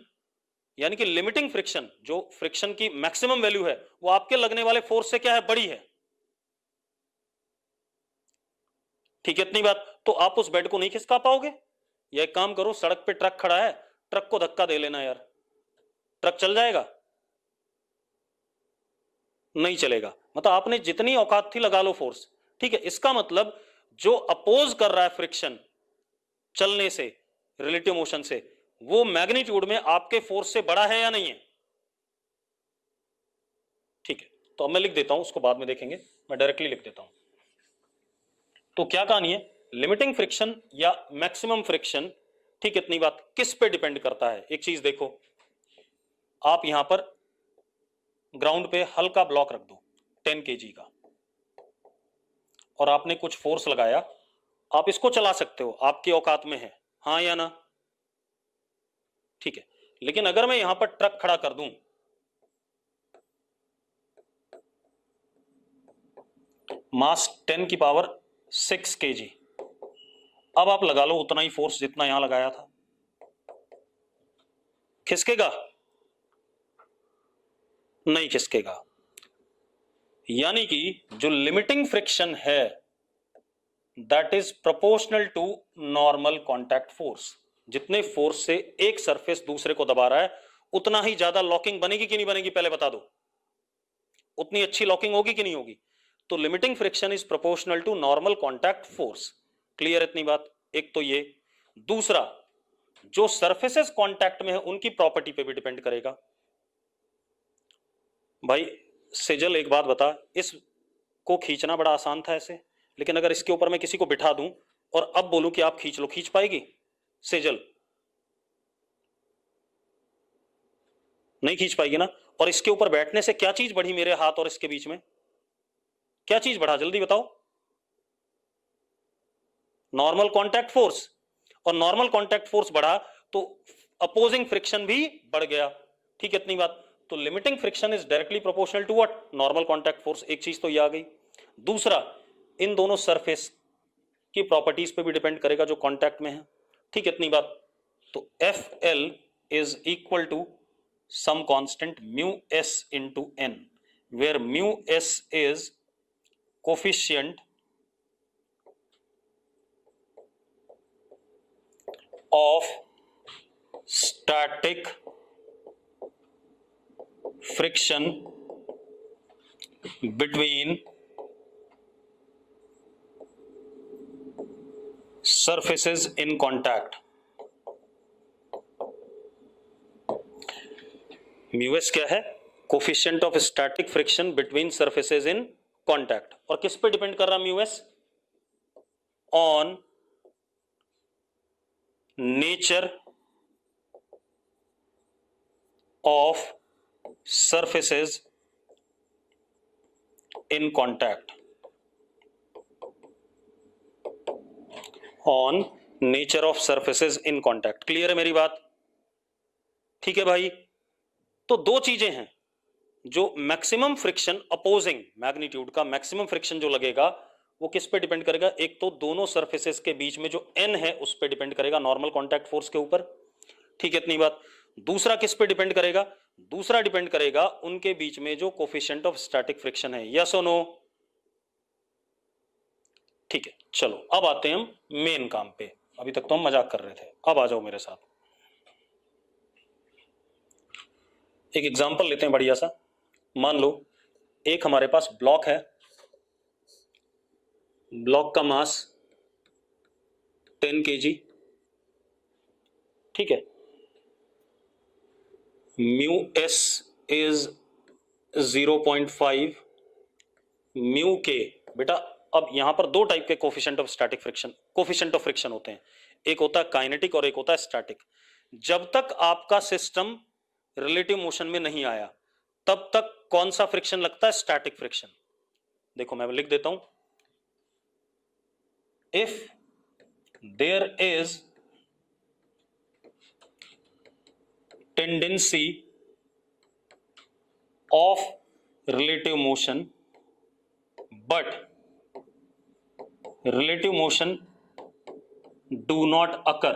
Speaker 1: यानी कि लिमिटिंग फ्रिक्शन, जो फ्रिक्शन की मैक्सिमम वैल्यू है, वो आपके लगने वाले फोर्स से क्या है? बड़ी है, ठीक है, इतनी बात। तो आप उस बेड को नहीं खिसका पाओगे। या एक काम करो, सड़क पे ट्रक खड़ा है, ट्रक को धक्का दे लेना यार, ट्रक चल जाएगा? नहीं चलेगा। मतलब आपने जितनी औकात थी लगा लो फोर्स, ठीक है। इसका मतलब जो अपोज कर रहा है फ्रिक्शन चलने से, रिलेटिव मोशन से, वो मैग्नीट्यूड में आपके फोर्स से बड़ा है या नहीं है? ठीक है, तो अब मैं लिख देता हूं, उसको बाद में देखेंगे, मैं डायरेक्टली लिख देता हूं। तो क्या कहानी है, लिमिटिंग फ्रिक्शन या मैक्सिमम फ्रिक्शन, ठीक, इतनी बात, किस पे डिपेंड करता है? एक चीज देखो, आप यहां पर ग्राउंड पे हल्का ब्लॉक रख दो 10 kg का, और आपने कुछ फोर्स लगाया, आप इसको चला सकते हो, आपकी औकात में है, हाँ या ना? ठीक है। लेकिन अगर मैं यहां पर ट्रक खड़ा कर दूं, मास 10 की पावर 6 kg, अब आप लगा लो उतना ही फोर्स जितना यहां लगाया था, खिसकेगा? नहीं खिसकेगा। यानी कि जो लिमिटिंग फ्रिक्शन है that is proportional to normal contact force. जितने फोर्स से एक सरफेस दूसरे को दबा रहा है, उतना ही ज्यादा लॉकिंग बनेगी कि नहीं बनेगी, पहले बता दो। उतनी अच्छी लॉकिंग होगी कि नहीं होगी? तो limiting friction is proportional to normal contact force. Clear इतनी बात? एक तो ये। दूसरा, जो सरफेसेस कॉन्टैक्ट में है उनकी प्रॉपर्टी पे भी डिपेंड करेगा। भाई सेजल एक बात बता, इसको खींचना बड़ा आसान था ऐसे, लेकिन अगर इसके ऊपर मैं किसी को बिठा दूं और अब बोलूं कि आप खींच लो, खींच पाएगी सेजल? नहीं खींच पाएगी ना। और इसके ऊपर बैठने से क्या चीज बढ़ी मेरे हाथ और इसके बीच में? क्या चीज बढ़ा, जल्दी बताओ? Normal contact force. और नॉर्मल कॉन्टैक्ट फोर्स बढ़ा तो अपोजिंग फ्रिक्शन भी बढ़ गया, ठीक है, इतनी बात। तो limiting friction is directly proportional to what? Normal contact force. एक चीज तो ये आ गई। दूसरा, इन दोनों सरफेस की प्रॉपर्टीज पे भी डिपेंड करेगा जो कॉन्टैक्ट में है, ठीक है, इतनी बात। तो F L is equal to some constant mu S into N, where mu S is coefficient of static friction between surfaces in contact। Mu S क्या है? Coefficient of static friction between surfaces in contact. और किस पे depend कर रहा mu S? On nature of surfaces in contact, on nature of surfaces in contact। Clear है मेरी बात? ठीक है भाई। तो दो चीजें हैं, जो मैक्सिमम फ्रिक्शन अपोजिंग मैग्नीट्यूड का मैक्सिमम फ्रिक्शन जो लगेगा वो किस पे डिपेंड करेगा? एक तो दोनों सरफेसेस के बीच में जो n है उस पे डिपेंड करेगा, नॉर्मल कॉन्टैक्ट फोर्स के ऊपर। ठीक है, इतनी बात। दूसरा किस पे डिपेंड करेगा? दूसरा डिपेंड करेगा उनके बीच में जो कोफिशिएंट ऑफ स्टैटिक फ्रिक्शन है। यस और नो? ठीक है, चलो अब आते हैं हम मेन काम पे। अभी तक तो हम मजाक कर रहे थे, अब आ जाओ मेरे साथ। एक एग्जांपल लेते हैं बढ़िया सा। मान लो एक हमारे पास ब्लॉक है, ब्लॉक का मास 10 kg, ठीक है। म्यू एस इज 0.5, म्यू के। बेटा अब यहां पर दो टाइप के coefficient of static friction, coefficient of friction होते हैं, एक होता है काइनेटिक और एक होता है स्टैटिक। जब तक आपका सिस्टम रिलेटिव मोशन में नहीं आया तब तक कौन सा फ्रिक्शन लगता है? Static friction. देखो मैं लिख देता हूं, if there is tendency of relative motion but relative motion do not occur.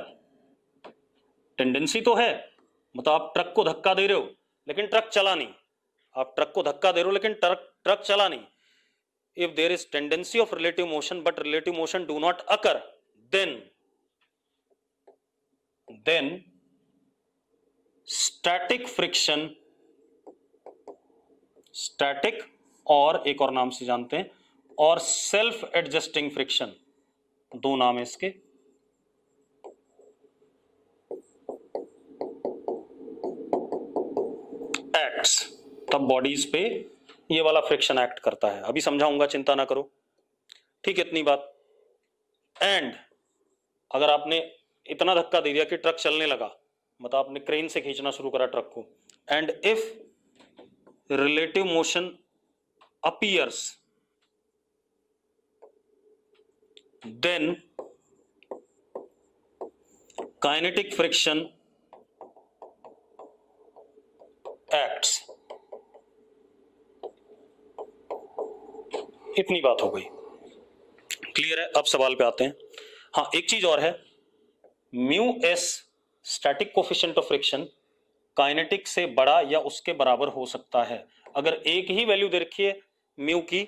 Speaker 1: Tendency तो है, मतलब आप ट्रक को धक्का दे रहे हो लेकिन ट्रक चला नहीं, आप ट्रक को धक्का दे रहे हो लेकिन ट्रक चला नहीं। If there is tendency of relative motion but relative motion do not occur, then static friction, static और एक और नाम से जानते हैं, और सेल्फ एडजस्टिंग फ्रिक्शन, दो नाम है इसके, एक्ट्स। तब बॉडीज पे ये वाला फ्रिक्शन एक्ट करता है। अभी समझाऊंगा, चिंता ना करो, ठीक है, इतनी बात। एंड अगर आपने इतना धक्का दे दिया कि ट्रक चलने लगा, मतलब आपने क्रेन से खींचना शुरू करा ट्रक को, and if relative motion appears then kinetic friction acts. इतनी बात हो गई, क्लियर है? अब सवाल पे आते हैं। हाँ, एक चीज और है, mu S static coefficient of friction kinetic से बड़ा या उसके बराबर हो सकता है। अगर एक ही वैल्यू दे रखी है म्यू की,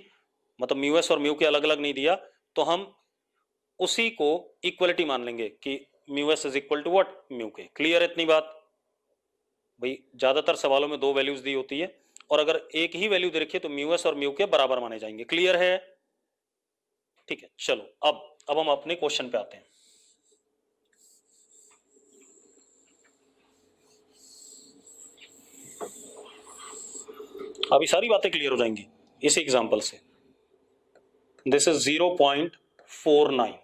Speaker 1: मतलब म्यू एस और म्यू के अलग अलग नहीं दिया, तो हम उसी को इक्वलिटी मान लेंगे कि mu S is equal to what? Mu K. Clear है इतनी बात? भाई ज्यादातर सवालों में दो वैल्यूज दी होती है और अगर एक ही वैल्यू दे रखी है तो म्यू एस और म्यू के बराबर माने जाएंगे। क्लियर है? ठीक है, चलो अब हम अपने क्वेश्चन पे आते हैं। अभी सारी बातें क्लियर हो जाएंगी इस एग्जांपल से। दिस इज 0.49,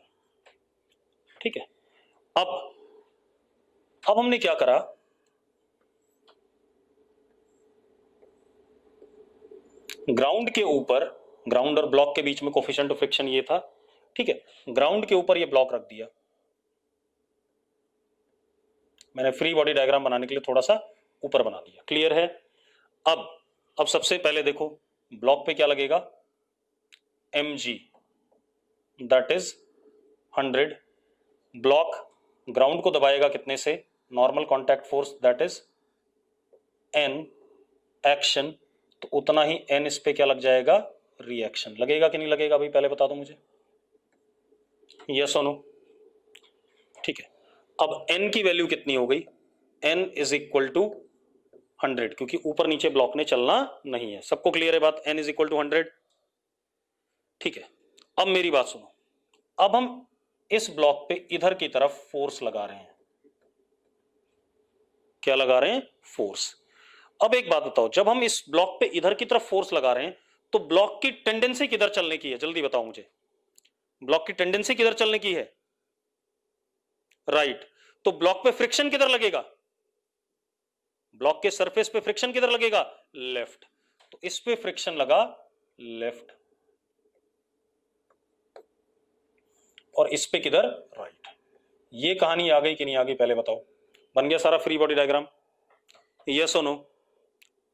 Speaker 1: ठीक है। अब हमने क्या करा, ग्राउंड के ऊपर, ग्राउंड और ब्लॉक के बीच में कोफिशिएंट ऑफ फ्रिक्शन ये था, ठीक है। ग्राउंड के ऊपर ये ब्लॉक रख दिया मैंने, फ्री बॉडी डायग्राम बनाने के लिए थोड़ा सा ऊपर बना दिया। क्लियर है? अब सबसे पहले देखो ब्लॉक पे क्या लगेगा? mg, that is 100। Block ground को दबाएगा कितने से? Normal contact force, that is n। Action तो उतना ही n इस पे क्या लग जाएगा? रिएक्शन। लगेगा कि नहीं लगेगा भाई, पहले बता दो मुझे, यस और नो? ठीक है। अब n की वैल्यू कितनी हो गई? n इज इक्वल टू 100, क्योंकि ऊपर नीचे ब्लॉक ने चलना नहीं है। सबको क्लियर है बात? n इज इक्वल टू 100, ठीक है। अब मेरी बात सुनो, अब हम इस ब्लॉक पे इधर की तरफ फोर्स लगा रहे हैं। क्या लगा रहे हैं? फोर्स। अब एक बात बताओ, जब हम इस ब्लॉक पे इधर की तरफ फोर्स लगा रहे हैं तो ब्लॉक की टेंडेंसी किधर चलने की है? जल्दी बताओ मुझे, ब्लॉक की टेंडेंसी किधर चलने की है? राइट। तो ब्लॉक पे फ्रिक्शन किधर लगेगा? ब्लॉक के सरफेस पे फ्रिक्शन किधर लगेगा? लेफ्ट। तो इस पे फ्रिक्शन लगा लेफ्ट और इस पे किधर? राइट। ये कहानी आ गई कि नहीं आ गई, पहले बताओ। बन गया सारा फ्री बॉडी डायग्राम? यस और नो?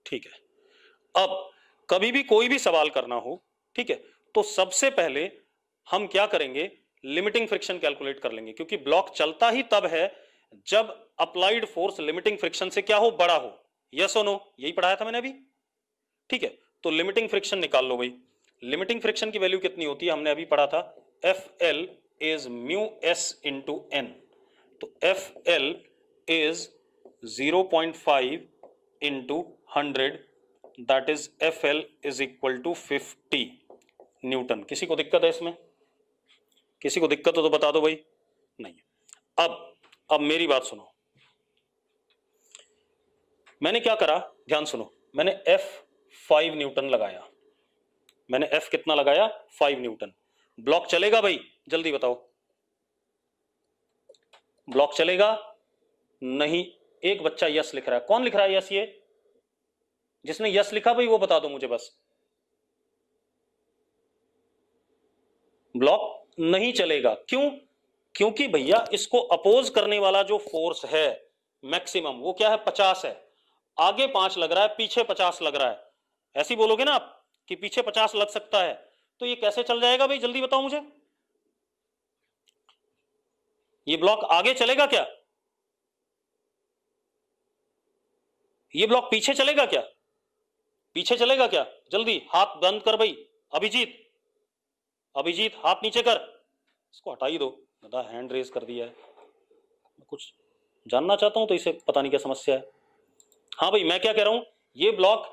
Speaker 1: ठीक है। अब कभी भी कोई भी सवाल करना हो, ठीक है, तो सबसे पहले हम क्या करेंगे? लिमिटिंग फ्रिक्शन कैलकुलेट कर लेंगे, क्योंकि ब्लॉक चलता ही तब है जब अप्लाइड फोर्स लिमिटिंग फ्रिक्शन से क्या हो, बड़ा हो। यस और नो, यही पढ़ाया था मैंने अभी। ठीक है, तो लिमिटिंग फ्रिक्शन निकाल लो भाई। लिमिटिंग फ्रिक्शन की वैल्यू कितनी होती है, हमने अभी पढ़ा था, F L is mu S into N. तो F L is 0.5 into 100, that is F L is equal to 50 newton. किसी को दिक्कत है इसमें? किसी को दिक्कत हो तो बता दो भाई। नहीं। अब मेरी बात सुनो, मैंने क्या करा, ध्यान सुनो। मैंने F5 न्यूटन लगाया। मैंने F कितना लगाया, 5 न्यूटन। ब्लॉक चलेगा भाई, जल्दी बताओ। ब्लॉक चलेगा? नहीं। एक बच्चा यस लिख रहा है। कौन लिख रहा है यस? ये जिसने यस लिखा भाई वो बता दो मुझे बस। ब्लॉक नहीं चलेगा। क्यों? क्योंकि भैया इसको अपोज करने वाला जो फोर्स है मैक्सिमम, वो क्या है, 50 है। आगे 5 लग रहा है, पीछे 50 लग रहा है। ऐसे ही बोलोगे ना आप कि पीछे 50 लग सकता है, तो ये कैसे चल जाएगा भाई, जल्दी बताओ मुझे। ये ब्लॉक आगे चलेगा क्या? ये ब्लॉक पीछे चलेगा क्या? पीछे चलेगा क्या? जल्दी हाथ बंद कर भाई। अभिजीत, अभिजीत हाथ नीचे कर। इसको हटा ही दो, दादा हैंड रेज कर दिया है। कुछ जानना चाहता हूं तो इसे पता नहीं क्या समस्या है। हाँ भाई, मैं क्या कह रहा हूं, ये ब्लॉक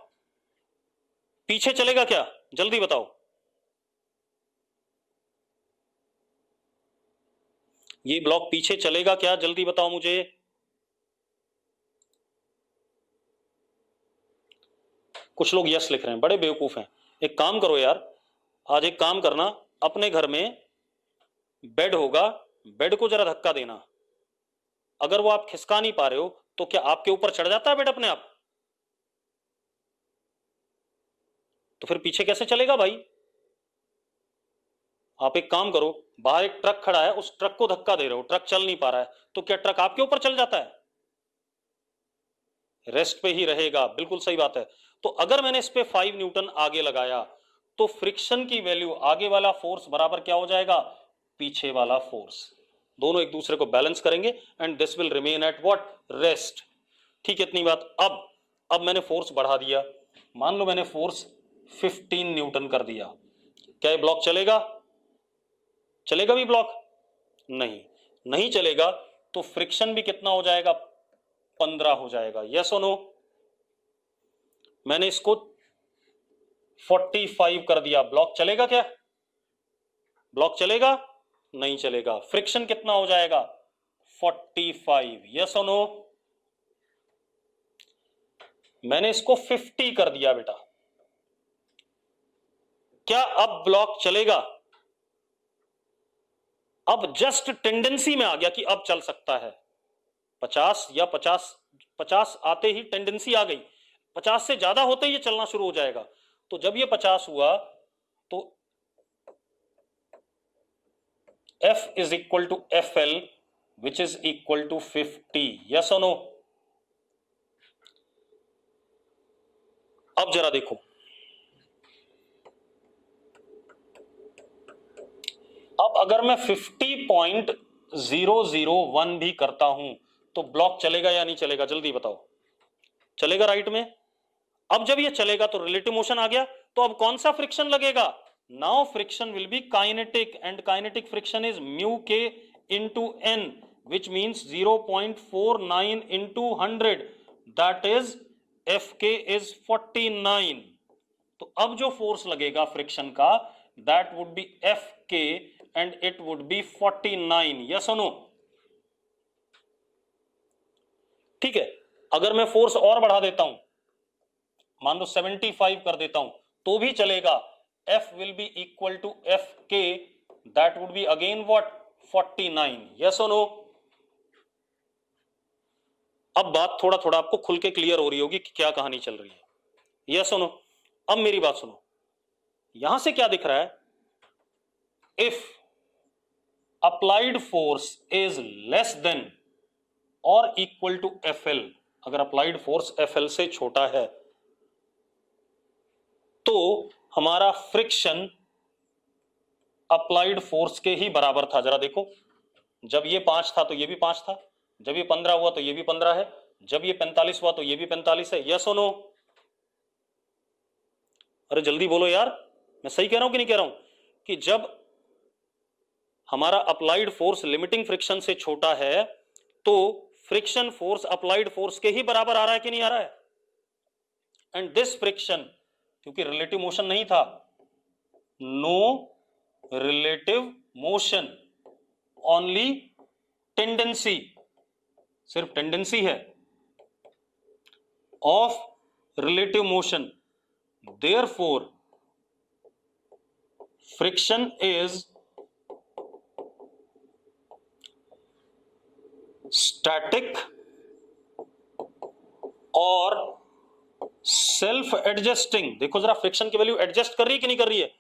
Speaker 1: पीछे चलेगा क्या, जल्दी बताओ। ये ब्लॉक पीछे चलेगा क्या, जल्दी बताओ मुझे। कुछ लोग यस लिख रहे हैं, बड़े बेवकूफ हैं। एक काम करो यार, आज एक काम करना, अपने घर में बेड होगा, बेड को जरा धक्का देना। अगर वो आप खिसका नहीं पा रहे हो तो क्या आपके ऊपर चढ़ जाता है बेड अपने आप? तो फिर पीछे कैसे चलेगा भाई? आप एक काम करो, बाहर एक ट्रक खड़ा है, उस ट्रक को धक्का दे रहे हो, ट्रक चल नहीं पा रहा है, तो क्या ट्रक आपके ऊपर चल जाता है? रेस्ट पे ही रहेगा। बिल्कुल सही बात है। तो अगर मैंने इस पे 5 न्यूटन आगे लगाया तो फ्रिक्शन की वैल्यू, आगे वाला फोर्स बराबर क्या हो जाएगा, पीछे वाला फोर्स। दोनों एक दूसरे को बैलेंस करेंगे and this will remain at what, rest. ठीक है, इतनी बात। अब मैंने फोर्स बढ़ा दिया, मान लो मैंने फोर्स 15 न्यूटन कर दिया। क्या ये ब्लॉक चलेगा? चलेगा भी ब्लॉक? नहीं, नहीं चलेगा। तो फ्रिक्शन भी कितना हो जाएगा, 15 हो जाएगा। यस और नो? मैंने इसको 45 कर दिया, ब्लॉक चलेगा क्या? ब्लॉक चलेगा? नहीं चलेगा। फ्रिक्शन कितना हो जाएगा, 45। यस और नो? मैंने इसको 50 कर दिया बेटा, क्या अब ब्लॉक चलेगा? अब जस्ट टेंडेंसी में आ गया कि अब चल सकता है। 50 या 50 आते ही टेंडेंसी आ गई, 50 से ज्यादा होते ही ये चलना शुरू हो जाएगा। तो जब ये 50 हुआ तो F is equal to F L which is equal to 50। Yes और नो? अब जरा देखो, अब अगर मैं 50.001 भी करता हूं तो ब्लॉक चलेगा या नहीं चलेगा, जल्दी बताओ। चलेगा राइट में। अब जब ये चलेगा तो रिलेटिव मोशन आ गया, तो अब कौन सा फ्रिक्शन लगेगा, now friction will be kinetic and kinetic friction is mu K into N which means 0.49 into 100, that is F K is 49। तो अब जो फोर्स लगेगा फ्रिक्शन का, that would be F K and it would be 49। Yes और no? ठीक है, अगर मैं फोर्स और बढ़ा देता हूं, मान लो 75 कर देता हूं तो भी चलेगा। F will be equal to Fk, that would be again what, 49। yes or no? अब बात थोड़ा थोड़ा आपको खुल के क्लियर हो रही होगी कि क्या कहानी चल रही है। yes or no? अब मेरी बात सुनो, यहां से क्या दिख रहा है, if applied force is less than or equal to FL, अगर अप्लाइड फोर्स FL से छोटा है तो हमारा फ्रिक्शन अप्लाइड फोर्स के ही बराबर था। जरा देखो, जब ये 5 था तो ये भी 5 था, जब ये 15 हुआ तो ये भी 15 है, जब ये 45 हुआ तो ये भी 45 है। यस और नो? अरे जल्दी बोलो यार, मैं सही कह रहा हूं कि नहीं कह रहा हूं कि जब हमारा अप्लाइड फोर्स लिमिटिंग फ्रिक्शन से छोटा है तो फ्रिक्शन फोर्स अप्लाइड फोर्स के ही बराबर आ रहा है कि नहीं आ रहा है? एंड दिस फ्रिक्शन, क्योंकि रिलेटिव मोशन नहीं था, no relative motion, only tendency, सिर्फ टेंडेंसी है of relative motion, therefore friction is static और सेल्फ एडजस्टिंग। देखो जरा, फ्रिक्शन की वैल्यू एडजस्ट कर रही है कि नहीं कर रही है?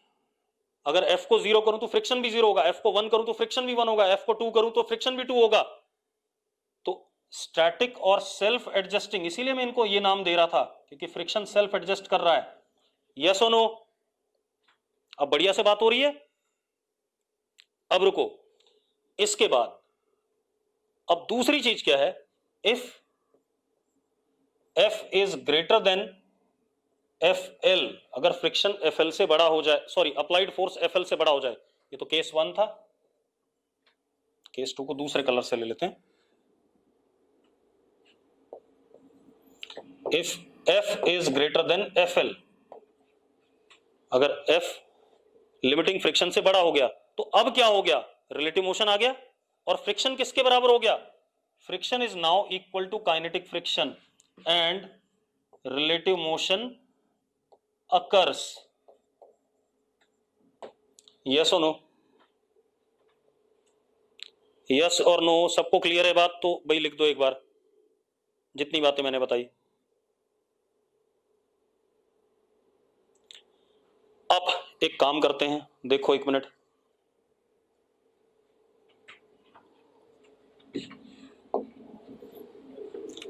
Speaker 1: अगर F को 0 करूं तो फ्रिक्शन भी 0 होगा, F को 1 करूं तो फ्रिक्शन भी 1 होगा, F को 2 करूं तो फ्रिक्शन भी 2 होगा। तो स्टैटिक और सेल्फ एडजस्टिंग, इसीलिए मैं इनको ये नाम दे रहा था, क्योंकि फ्रिक्शन सेल्फ एडजस्ट कर रहा है। यस और नो? अब बढ़िया से बात हो रही है। अब रुको, इसके बाद अब दूसरी चीज क्या है? If F is greater than FL, अगर फ्रिक्शन FL से बड़ा हो जाए, सॉरी अप्लाइड फोर्स FL से बड़ा हो जाए, ये तो केस 1 था, केस 2 को दूसरे कलर से ले लेते हैं। If F is greater than FL, अगर F लिमिटिंग फ्रिक्शन से बड़ा हो गया तो अब क्या हो गया? रिलेटिव मोशन आ गया, और फ्रिक्शन किसके बराबर हो गया? Friction is now equal to kinetic friction and relative motion occurs. Yes और नो? यस और नो? सबको क्लियर है बात? तो भाई लिख दो एक बार जितनी बातें मैंने बताई। अब एक काम करते हैं, देखो एक मिनट,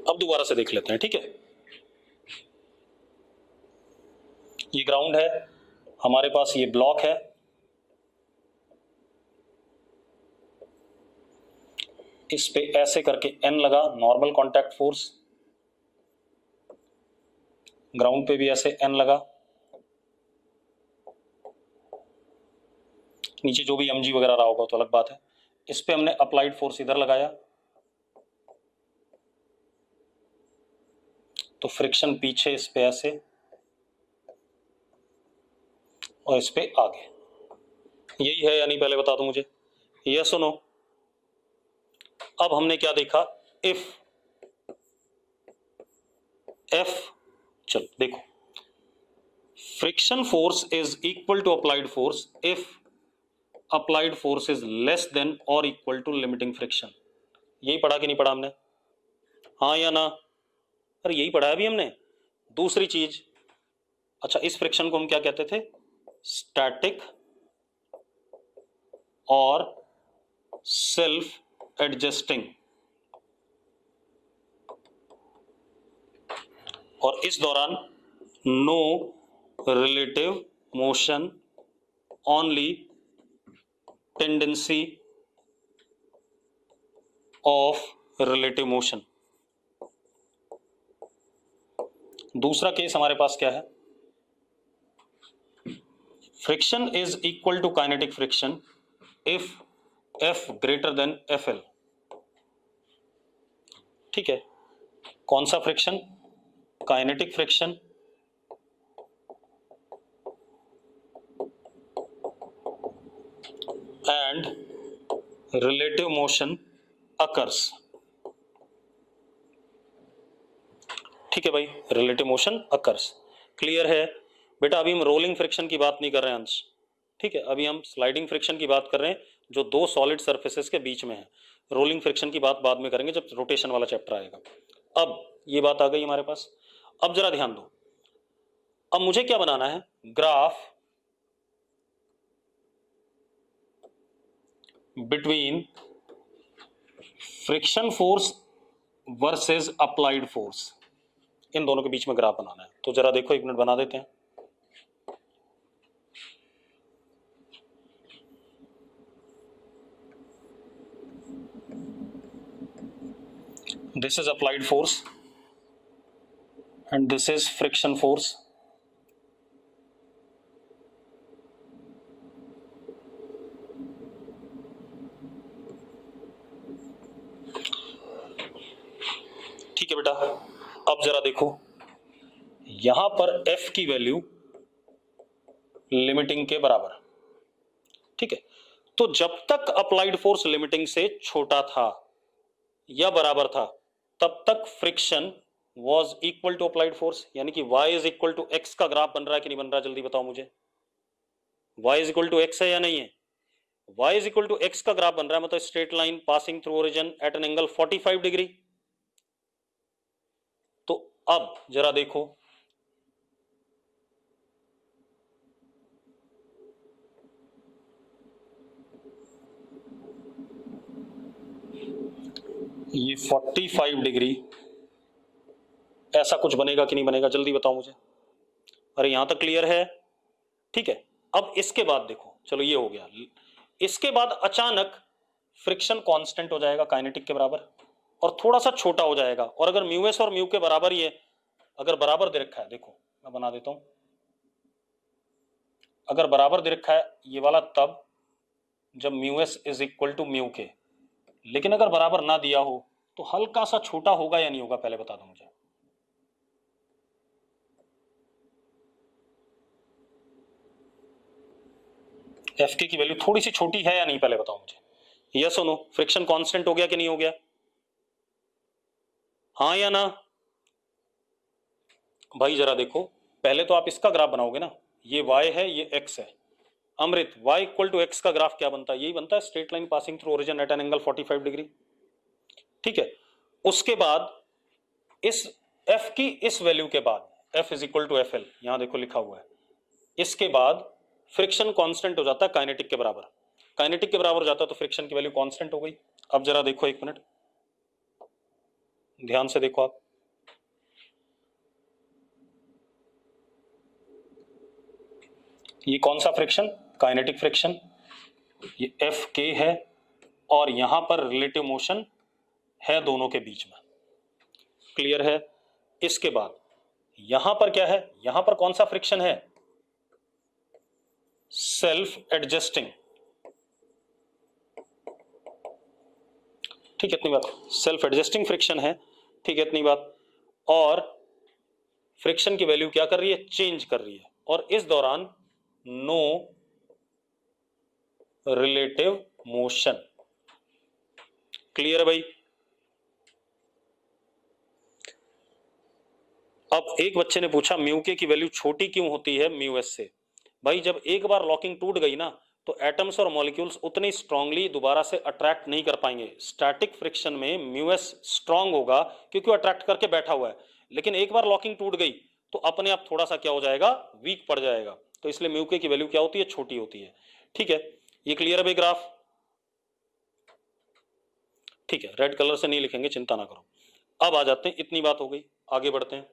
Speaker 1: अब दोबारा से देख लेते हैं, ठीक है? ये ग्राउंड है, हमारे पास ये ब्लॉक है, इस पे ऐसे करके N लगा, नॉर्मल कांटेक्ट फोर्स, ग्राउंड पे भी ऐसे N लगा, नीचे जो भी mg वगैरह रहा होगा तो अलग बात है। इस पे हमने अप्लाइड फोर्स इधर लगाया, तो फ्रिक्शन पीछे इस पे ऐसे और इस पे आगे, यही है या नहीं पहले बता दो मुझे? यस और नो? अब हमने क्या देखा? इफ F, चलो देखो, friction force is equal to applied force if applied force is less than और इक्वल टू लिमिटिंग फ्रिक्शन। यही पढ़ा कि नहीं पढ़ा हमने? हाँ या ना? अरे यही पढ़ा है अभी हमने। दूसरी चीज, अच्छा इस फ्रिक्शन को हम क्या कहते थे? स्टैटिक और सेल्फ एडजस्टिंग, और इस दौरान no relative motion, only tendency of relative motion. दूसरा केस हमारे पास क्या है? Friction is equal to kinetic friction if F greater than FL। ठीक है, कौन सा friction? Kinetic friction and relative motion occurs. ठीक है भाई, रिलेटिव मोशन अकर्स, क्लियर है बेटा? अभी हम रोलिंग फ्रिक्शन की बात नहीं कर रहे हैं अंश, ठीक है? अभी हम स्लाइडिंग फ्रिक्शन की बात कर रहे हैं जो दो सॉलिड सरफेसेस के बीच में है। रोलिंग फ्रिक्शन की बात बाद में करेंगे जब रोटेशन वाला चैप्टर आएगा। अब ये बात आ गई हमारे पास। अब जरा ध्यान दो, अब मुझे क्या बनाना है? Graph between friction force versus applied force, इन दोनों के बीच में ग्राफ बनाना है। तो जरा देखो, एक मिनट बना देते हैं। this is applied force and this is friction force. ठीक है बेटा, अब जरा देखो यहां पर F की वैल्यू लिमिटिंग के बराबर, ठीक है। तो जब तक अप्लाइड फोर्स लिमिटिंग से छोटा था या बराबर था तब तक friction was equal to applied force, यानी कि y is equal to X का ग्राफ बन रहा है कि नहीं बन रहा, जल्दी बताओ मुझे। y is equal to X है या नहीं है? y is equal to X का ग्राफ बन रहा है, मतलब straight line passing through origin at an angle 45 degree. तो अब जरा देखो ये 45 डिग्री ऐसा कुछ बनेगा कि नहीं बनेगा, जल्दी बताओ मुझे। अरे यहां तक क्लियर है? ठीक है। अब इसके बाद देखो, चलो ये हो गया। इसके बाद अचानक फ्रिक्शन कांस्टेंट हो जाएगा काइनेटिक के बराबर और थोड़ा सा छोटा हो जाएगा, और अगर म्यू एस और म्यू के बराबर ही है, अगर बराबर दे रखा है, देखो मैं बना देता हूं, अगर बराबर दे रखा है ये वाला तब जब mu S is equal to mu K, लेकिन अगर बराबर ना दिया हो तो हल्का सा छोटा होगा या नहीं होगा, पहले बता दो मुझे। एफ के की वैल्यू थोड़ी सी छोटी है या नहीं, पहले बताओ मुझे। यस और नो? फ्रिक्शन कांस्टेंट हो गया कि नहीं हो गया? हाँ या ना? भाई जरा देखो, पहले तो आप इसका ग्राफ बनाओगे ना, ये y है ये x है। अमृत, y इक्वल टू एक्स का ग्राफ क्या बनता है? यही बनता है, straight line passing through origin at an angle 45 degree. ठीक है। उसके बाद इस f की इस वैल्यू के बाद f is equal to F L, यहां देखो लिखा हुआ है, इसके बाद फ्रिक्शन कांस्टेंट हो जाता है काइनेटिक के बराबर। काइनेटिक के बराबर हो जाता है तो फ्रिक्शन की वैल्यू कांस्टेंट हो गई। अब जरा देखो, एक मिनट ध्यान से देखो आप, ये कौन सा फ्रिक्शन? Kinetic friction. ये एफ के है और यहां पर रिलेटिव मोशन है दोनों के बीच में, क्लियर है? इसके बाद यहां पर क्या है? यहां पर कौन सा फ्रिक्शन है? Self adjusting. ठीक है, इतनी बात। सेल्फ एडजस्टिंग फ्रिक्शन है, ठीक है, इतनी बात। और फ्रिक्शन की वैल्यू क्या कर रही है? चेंज कर रही है, और इस दौरान नो रिलेटिव मोशन। क्लियर है भाई? अब एक बच्चे ने पूछा म्यू के की वैल्यू छोटी क्यों होती है म्यू एस से? भाई जब एक बार लॉकिंग टूट गई ना तो एटम्स और मॉलिक्यूल्स उतनी स्ट्रांगली दोबारा से अट्रैक्ट नहीं कर पाएंगे। स्टैटिक फ्रिक्शन में म्यू एस स्ट्रांग होगा क्योंकि वो अट्रैक्ट करके बैठा हुआ है, लेकिन एक बार लॉकिंग टूट गई तो अपने आप थोड़ा सा क्या हो जाएगा? वीक पड़ जाएगा। तो इसलिए म्यू के की वैल्यू क्या होती है? छोटी होती है। ठीक है, ये क्लियर है भाई ग्राफ? ठीक है, रेड कलर से नहीं लिखेंगे, चिंता ना करो। अब आ जाते हैं, इतनी बात हो गई, आगे बढ़ते हैं।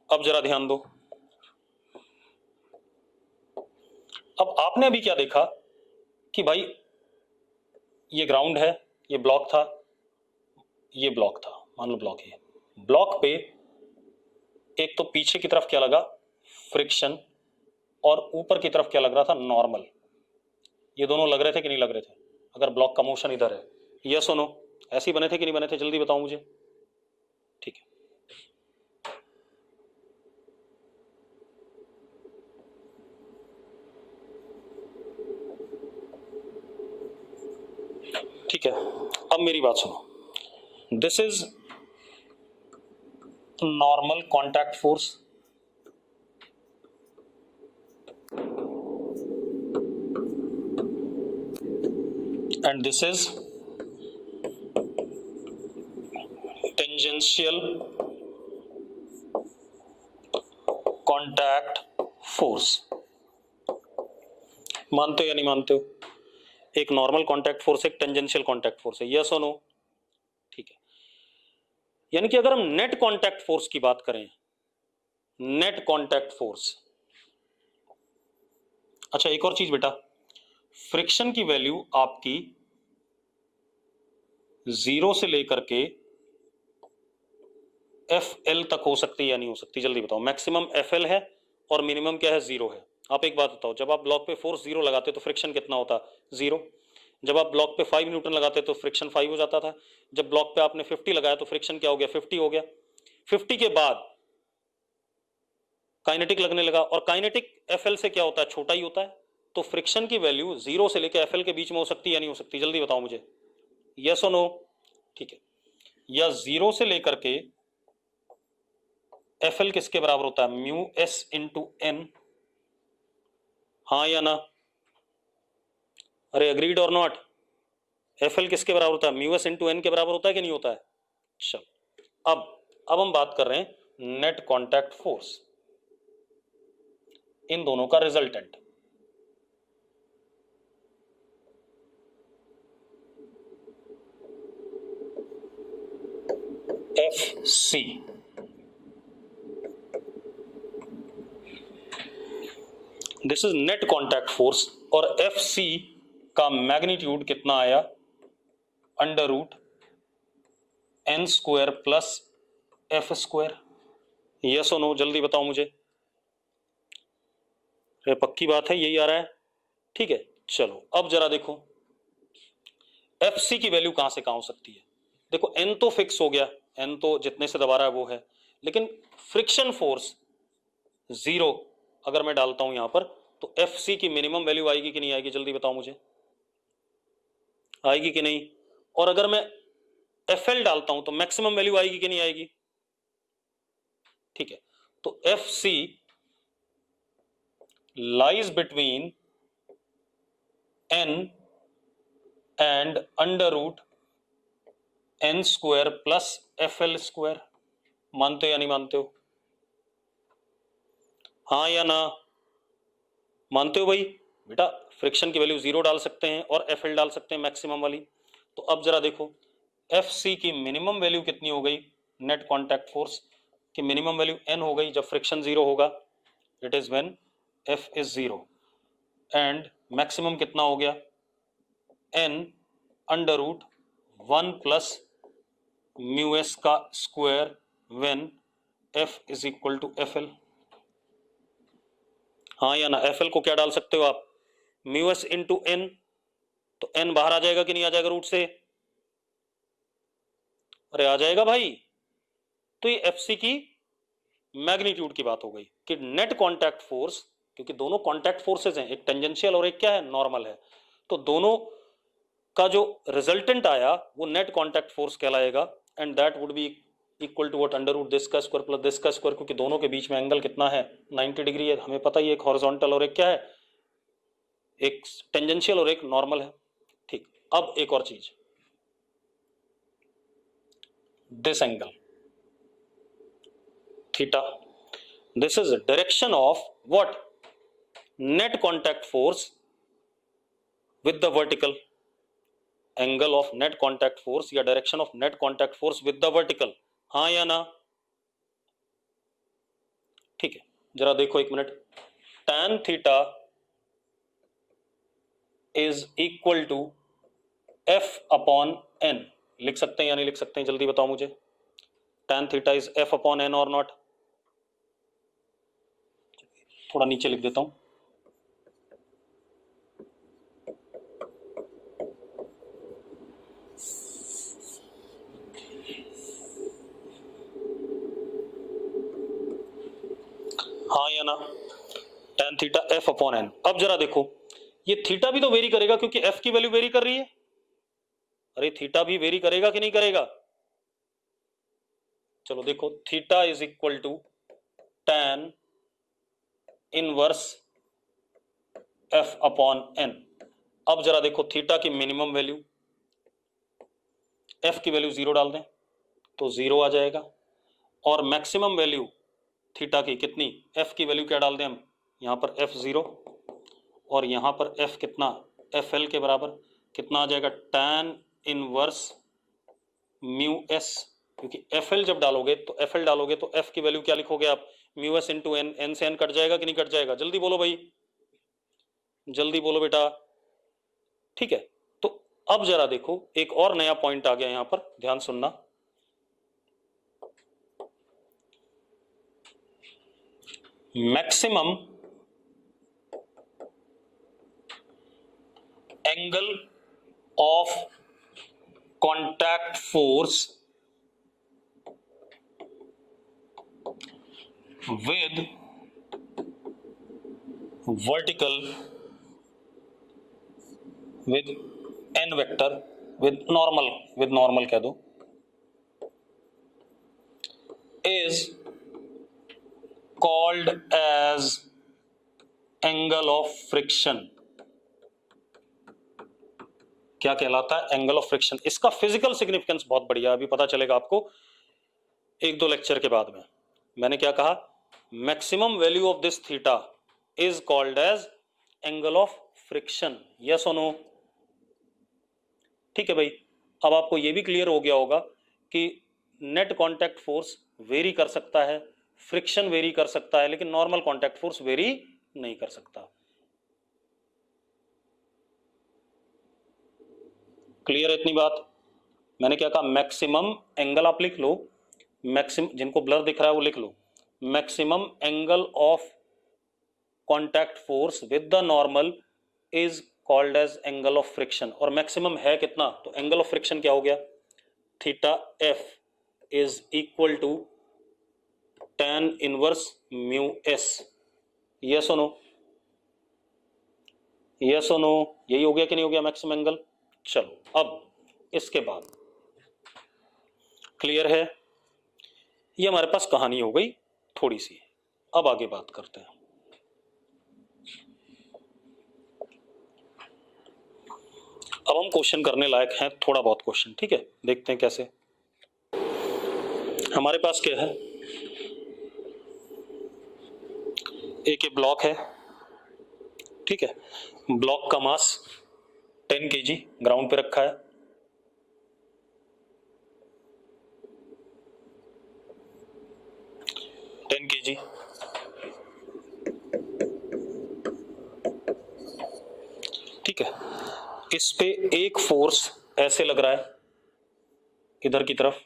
Speaker 1: अब जरा ध्यान दो, अब आपने अभी क्या देखा कि भाई ये ग्राउंड है, ये ब्लॉक था, ये ब्लॉक था, मान लो ब्लॉक है। ब्लॉक पे एक तो पीछे की तरफ क्या लगा? फ्रिक्शन, और ऊपर की तरफ क्या लग रहा था? नॉर्मल। ये दोनों लग रहे थे कि नहीं लग रहे थे? अगर ब्लॉक का मोशन इधर है, यस और नो? ऐसे ही बने थे कि नहीं बने थे, जल्दी बताओ मुझे। ठीक है, ठीक है। अब मेरी बात सुनो, this is normal contact force, and this is tangential contact force। मानते हो या नहीं मानते हो? एक नॉर्मल कॉन्टैक्ट फोर्स, एक टेंजेंशियल कॉन्टैक्ट फोर्स है, यस और नो? ठीक है, यानी कि अगर हम नेट कॉन्टैक्ट फोर्स की बात करें, नेट कॉन्टैक्ट फोर्स। अच्छा एक और चीज बेटा, फ्रिक्शन की वैल्यू आपकी जीरो से लेकर के एफ एल तक हो सकती है या नहीं हो सकती, जल्दी बताओ। मैक्सिमम एफ एल है और मिनिमम क्या है, जीरो है। आप एक बात बताओ, जब आप ब्लॉक पे फोर्स जीरो लगाते तो फ्रिक्शन कितना होता, जीरो। जब आप ब्लॉक पे 5 न्यूटन लगाते तो फ्रिक्शन 5 हो जाता था। जब ब्लॉक पे आपने 50 लगाया तो फ्रिक्शन क्या हो गया, 50 हो गया। 50 के बाद काइनेटिक लगने लगा, और काइनेटिक एफ एल से क्या होता है, छोटा ही होता है। तो फ्रिक्शन की वैल्यू जीरो से लेकर एफ एल के बीच में हो सकती है या नहीं हो सकती, जल्दी बताओ मुझे, यस और नो। ठीक है, या जीरो से लेकर के एफ एल किसके बराबर होता है, म्यू एस इंटू एन, हाँ या ना। अरे अग्रीड और नॉट, एफ एल किसके बराबर होता है, म्यू एस इंटू एन के बराबर होता है कि नहीं होता है। चल, अब हम बात कर रहे हैं नेट कांटेक्ट फोर्स, इन दोनों का resultant. F C, this is net contact force, और एफ सी का मैग्नीट्यूड कितना आया, under root N square plus F square, yes और नो, जल्दी बताओ मुझे। ये पक्की बात है, यही आ रहा है, ठीक है। चलो अब जरा देखो एफ सी की वैल्यू कहां से कहां हो सकती है। देखो एन तो फिक्स हो गया, एन तो जितने से दबा रहा है वो है, लेकिन फ्रिक्शन फोर्स जीरो अगर मैं डालता हूं यहां पर, तो एफ सी की मिनिमम वैल्यू आएगी कि नहीं आएगी, जल्दी बताओ मुझे, आएगी कि नहीं। और अगर मैं एफ एल डालता हूं तो मैक्सिमम वैल्यू आएगी कि नहीं आएगी, ठीक है। तो F C lies between N and under root N square plus F L square, मानते हो या नहीं मानते हो, हाँ या ना, मानते हो भाई। बेटा फ्रिक्शन की वैल्यू जीरो डाल सकते हैं और एफ एल डाल सकते हैं मैक्सिमम वाली। तो अब जरा देखो एफ सी की मिनिमम वैल्यू कितनी हो गई, नेट कांटेक्ट फोर्स की मिनिमम वैल्यू एन हो गई जब फ्रिक्शन जीरो होगा, it is when F is zero, and maximum कितना हो गया, N under root 1 plus mu S का square when F is equal to F L, हाँ या ना। एफ एल को क्या डाल सकते हो आप, म्यू एस इंटू एन, तो एन बाहर आ जाएगा कि नहीं आ जाएगा रूट से, अरे आ जाएगा भाई। तो ये एफ सी की मैग्नीट्यूड की बात हो गई कि नेट कांटेक्ट फोर्स, क्योंकि दोनों कांटेक्ट फोर्सेस हैं, एक टेंजेंशियल और एक क्या है, नॉर्मल है, तो दोनों का जो रिजल्टेंट आया वो नेट कांटेक्ट फोर्स कहलाएगा, and that would be equal to what, under root this का स्क्वायर प्लस दिस का स्क्वायर, क्योंकि दोनों के बीच में एंगल कितना है, 90 डिग्री है, हमें पता ही है, एक हॉरिजॉन्टल और एक क्या है, एक टेंजेंशियल और एक नॉर्मल है। ठीक, अब एक और चीज, this angle theta, this is direction of what, net contact force with the vertical, angle of net contact force या direction of net contact force with the vertical, हाँ या ना। ठीक है, जरा देखो एक minute, tan theta is equal to F upon N, लिख सकते हैं या नहीं लिख सकते हैं, जल्दी बताओ मुझे। tan theta is F upon N और नॉट, थोड़ा नीचे लिख देता हूं, हाँ या ना, tan theta F upon N. अब जरा देखो ये थीटा भी तो वेरी करेगा क्योंकि एफ की वैल्यू वेरी कर रही है, अरे थीटा भी वेरी करेगा कि नहीं करेगा, चलो देखो theta is equal to tan inverse F upon N. अब जरा देखो थीटा की मिनिमम वैल्यू, एफ की वैल्यू जीरो डाल दें तो जीरो आ जाएगा, और मैक्सिमम वैल्यू थीटा की कितनी, एफ की वैल्यू क्या डाल दें हम, यहां पर एफ जीरो, और यहां पर एफ कितना, एफ एल के बराबर कितना आ जाएगा, tan इनवर्स म्यू एस, क्योंकि एफ एल जब डालोगे तो एफ एल डालोगे तो एफ की वैल्यू क्या लिखोगे आप, mu S into N, N से एन कट जाएगा कि नहीं कट जाएगा, जल्दी बोलो भाई, जल्दी बोलो बेटा। ठीक है, तो अब जरा देखो एक और नया पॉइंट आ गया यहां पर, ध्यान सुनना। Maximum angle of contact force with vertical with N vector with normal कह दो, is called as angle of friction। क्या कहलाता है? Angle of friction. इसका फिजिकल सिग्निफिकेंस बहुत बढ़िया, अभी पता चलेगा आपको एक दो लेक्चर के बाद में। मैंने क्या कहा? Maximum value of this theta is called as angle of friction. Yes और नो? ठीक है भाई। अब आपको यह भी क्लियर हो गया होगा कि नेट कांटेक्ट फोर्स वेरी कर सकता है, फ्रिक्शन वेरी कर सकता है, लेकिन नॉर्मल कांटेक्ट फोर्स वेरी नहीं कर सकता। क्लियर है इतनी बात? मैंने क्या कहा? मैक्सिमम एंगल, आप लिख लो, मैक्सिमम, जिनको ब्लर दिख रहा है वो लिख लो, maximum angle of contact force with the normal is called as angle of friction. और मैक्सिमम है कितना? तो एंगल ऑफ फ्रिक्शन क्या हो गया? Theta F is equal to tan inverse mu S. Yes और नो? यस और नो? यही हो गया कि नहीं हो गया मैक्सिमम एंगल? चलो अब इसके बाद क्लियर है? ये हमारे पास कहानी हो गई थोड़ी सी। अब आगे बात करते हैं। अब हम क्वेश्चन करने लायक हैं, थोड़ा बहुत क्वेश्चन, ठीक है? देखते हैं कैसे। हमारे पास क्या है? एक ये ब्लॉक है, ठीक है? ब्लॉक का मास 10 kg ग्राउंड पे रखा है। kg, ठीक है? इस पे एक फोर्स ऐसे लग रहा है इधर की तरफ,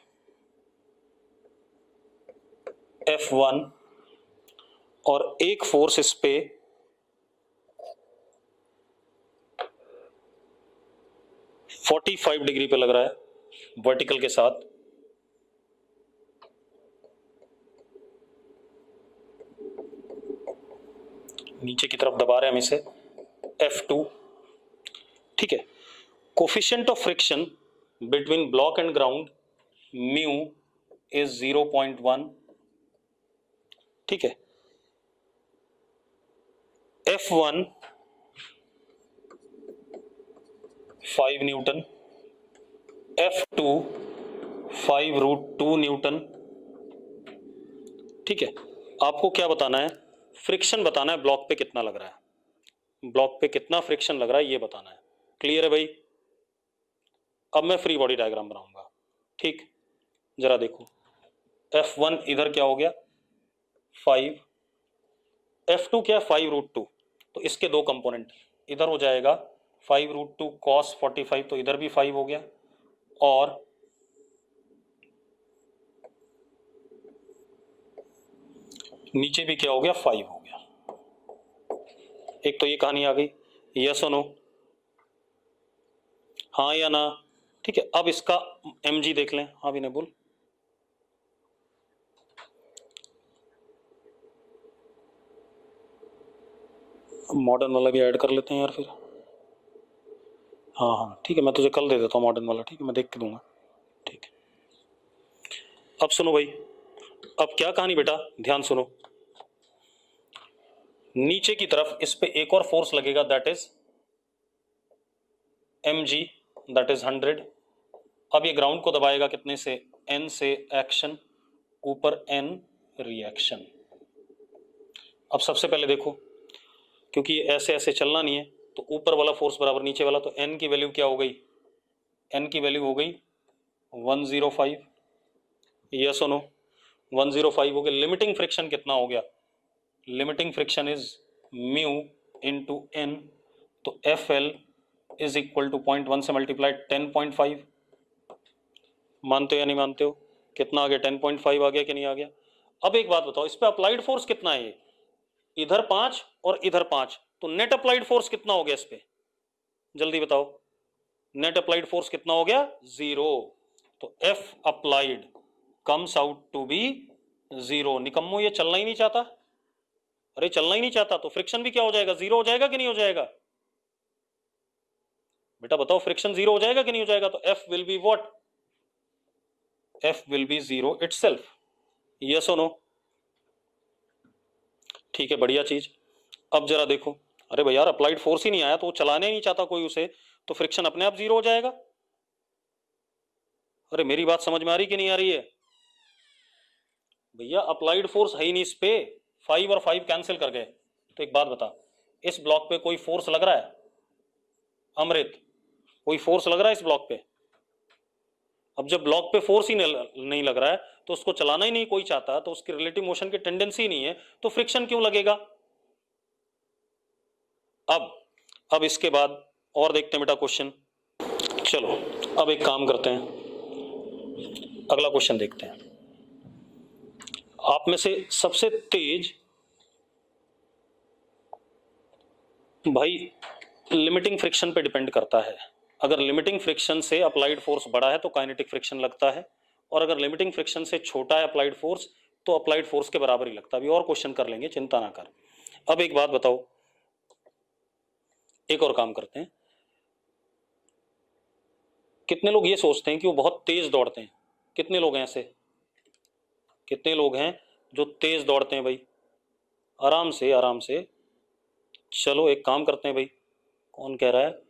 Speaker 1: F1, और एक फोर्स इस पे (45 डिग्री पे लग रहा है वर्टिकल के साथ। नीचे की तरफ दबा रहे हैं हम इसे, F2, ठीक है? Coefficient of friction between block and ground mu is 0.1, ठीक है? F1 5 न्यूटन, F2 5√2 न्यूटन, ठीक है? आपको क्या बताना है? फ्रिक्शन बताना है, ब्लॉक पे कितना लग रहा है, ब्लॉक पे कितना फ्रिक्शन लग रहा है ये बताना है। क्लियर है भाई? अब मैं फ्री बॉडी डायग्राम बनाऊंगा, ठीक? जरा देखो, F1 इधर क्या हो गया 5, F2 क्या है 5√2, तो इसके दो कंपोनेंट, इधर हो जाएगा 5√2 cos 45, तो इधर भी 5 हो गया, और नीचे भी क्या हो गया 5 हो गया। एक तो ये कहानी आ गई। यस और नो? हाँ या ना? ठीक है। अब इसका mg देख लें। हाँ विनय बोल। मॉडर्न वाला भी ऐड कर लेते हैं यार फिर। हाँ हाँ ठीक है, मैं तुझे कल दे देता हूँ मॉडर्न वाला, ठीक है? मैं देख के दूंगा, ठीक है? अब सुनो भाई, अब क्या कहानी बेटा, ध्यान सुनो। नीचे की तरफ इस पे एक और फोर्स लगेगा, that is mg, that is 100। अब ये ग्राउंड को दबाएगा कितने से? n से एक्शन, ऊपर n रिएक्शन। अब सबसे पहले देखो, क्योंकि ऐसे ऐसे चलना नहीं है, तो ऊपर वाला फोर्स बराबर नीचे वाला, तो n की वैल्यू क्या हो गई? n की वैल्यू हो गई 105। यस और नो? 105 हो गया। लिमिटिंग फ्रिक्शन कितना हो गया? Limiting friction is mu into n, तो FL इज इक्वल टू 0.1 से मल्टीप्लाई 10.5। मानते हो या नहीं मानते हो? कितना आ गया? 10.5 आ गया कि नहीं आ गया? अब एक बात बताओ, इस पे अप्लाइड फोर्स कितना है? इधर 5 और इधर 5, तो नेट अप्लाइड फोर्स कितना हो गया इस पे? जल्दी बताओ, नेट अप्लाइड फोर्स कितना हो गया? 0। तो F applied comes out to be 0। निकम्मो, ये चलना ही नहीं चाहता। अरे चलना ही नहीं चाहता तो फ्रिक्शन भी क्या हो जाएगा? 0 हो जाएगा कि नहीं हो जाएगा? बेटा बताओ, फ्रिक्शन 0 हो जाएगा कि नहीं हो जाएगा? तो F will be what? F will be 0 itself. Yes और नो? ठीक है, बढ़िया चीज। अब जरा देखो, अरे भाई यार अप्लाइड फोर्स ही नहीं आया तो वो चलाने ही नहीं चाहता कोई उसे, तो फ्रिक्शन अपने आप 0 हो जाएगा। अरे मेरी बात समझ में आ रही कि नहीं आ रही है? भैया अप्लाइड फोर्स है ही नहीं इस पे, 5 और 5 कैंसिल कर गए। तो एक बात बता, इस ब्लॉक पे कोई फोर्स लग रहा है? अमृत, कोई फोर्स लग रहा है इस ब्लॉक पे? अब जब ब्लॉक पे फोर्स ही नहीं लग रहा है तो उसको चलाना ही नहीं कोई चाहता, तो उसकी रिलेटिव मोशन की टेंडेंसी नहीं है, तो फ्रिक्शन क्यों लगेगा? अब इसके बाद और देखते हैं बेटा क्वेश्चन। चलो अब एक काम करते हैं, अगला क्वेश्चन देखते हैं। आप में से सबसे तेज भाई लिमिटिंग फ्रिक्शन पे डिपेंड करता है। अगर लिमिटिंग फ्रिक्शन से अप्लाइड फोर्स बड़ा है तो काइनेटिक फ्रिक्शन लगता है, और अगर लिमिटिंग फ्रिक्शन से छोटा है अप्लाइड फोर्स तो अप्लाइड फोर्स के बराबर ही लगता है। अभी और क्वेश्चन कर लेंगे, चिंता ना कर। अब एक बात बताओ, एक और काम करते हैं। कितने लोग ये सोचते हैं कि वो बहुत तेज दौड़ते हैं? कितने लोग हैं ऐसे? कितने लोग हैं जो तेज दौड़ते हैं भाई? आराम से आराम से। चलो एक काम करते हैं भाई, कौन कह रहा है?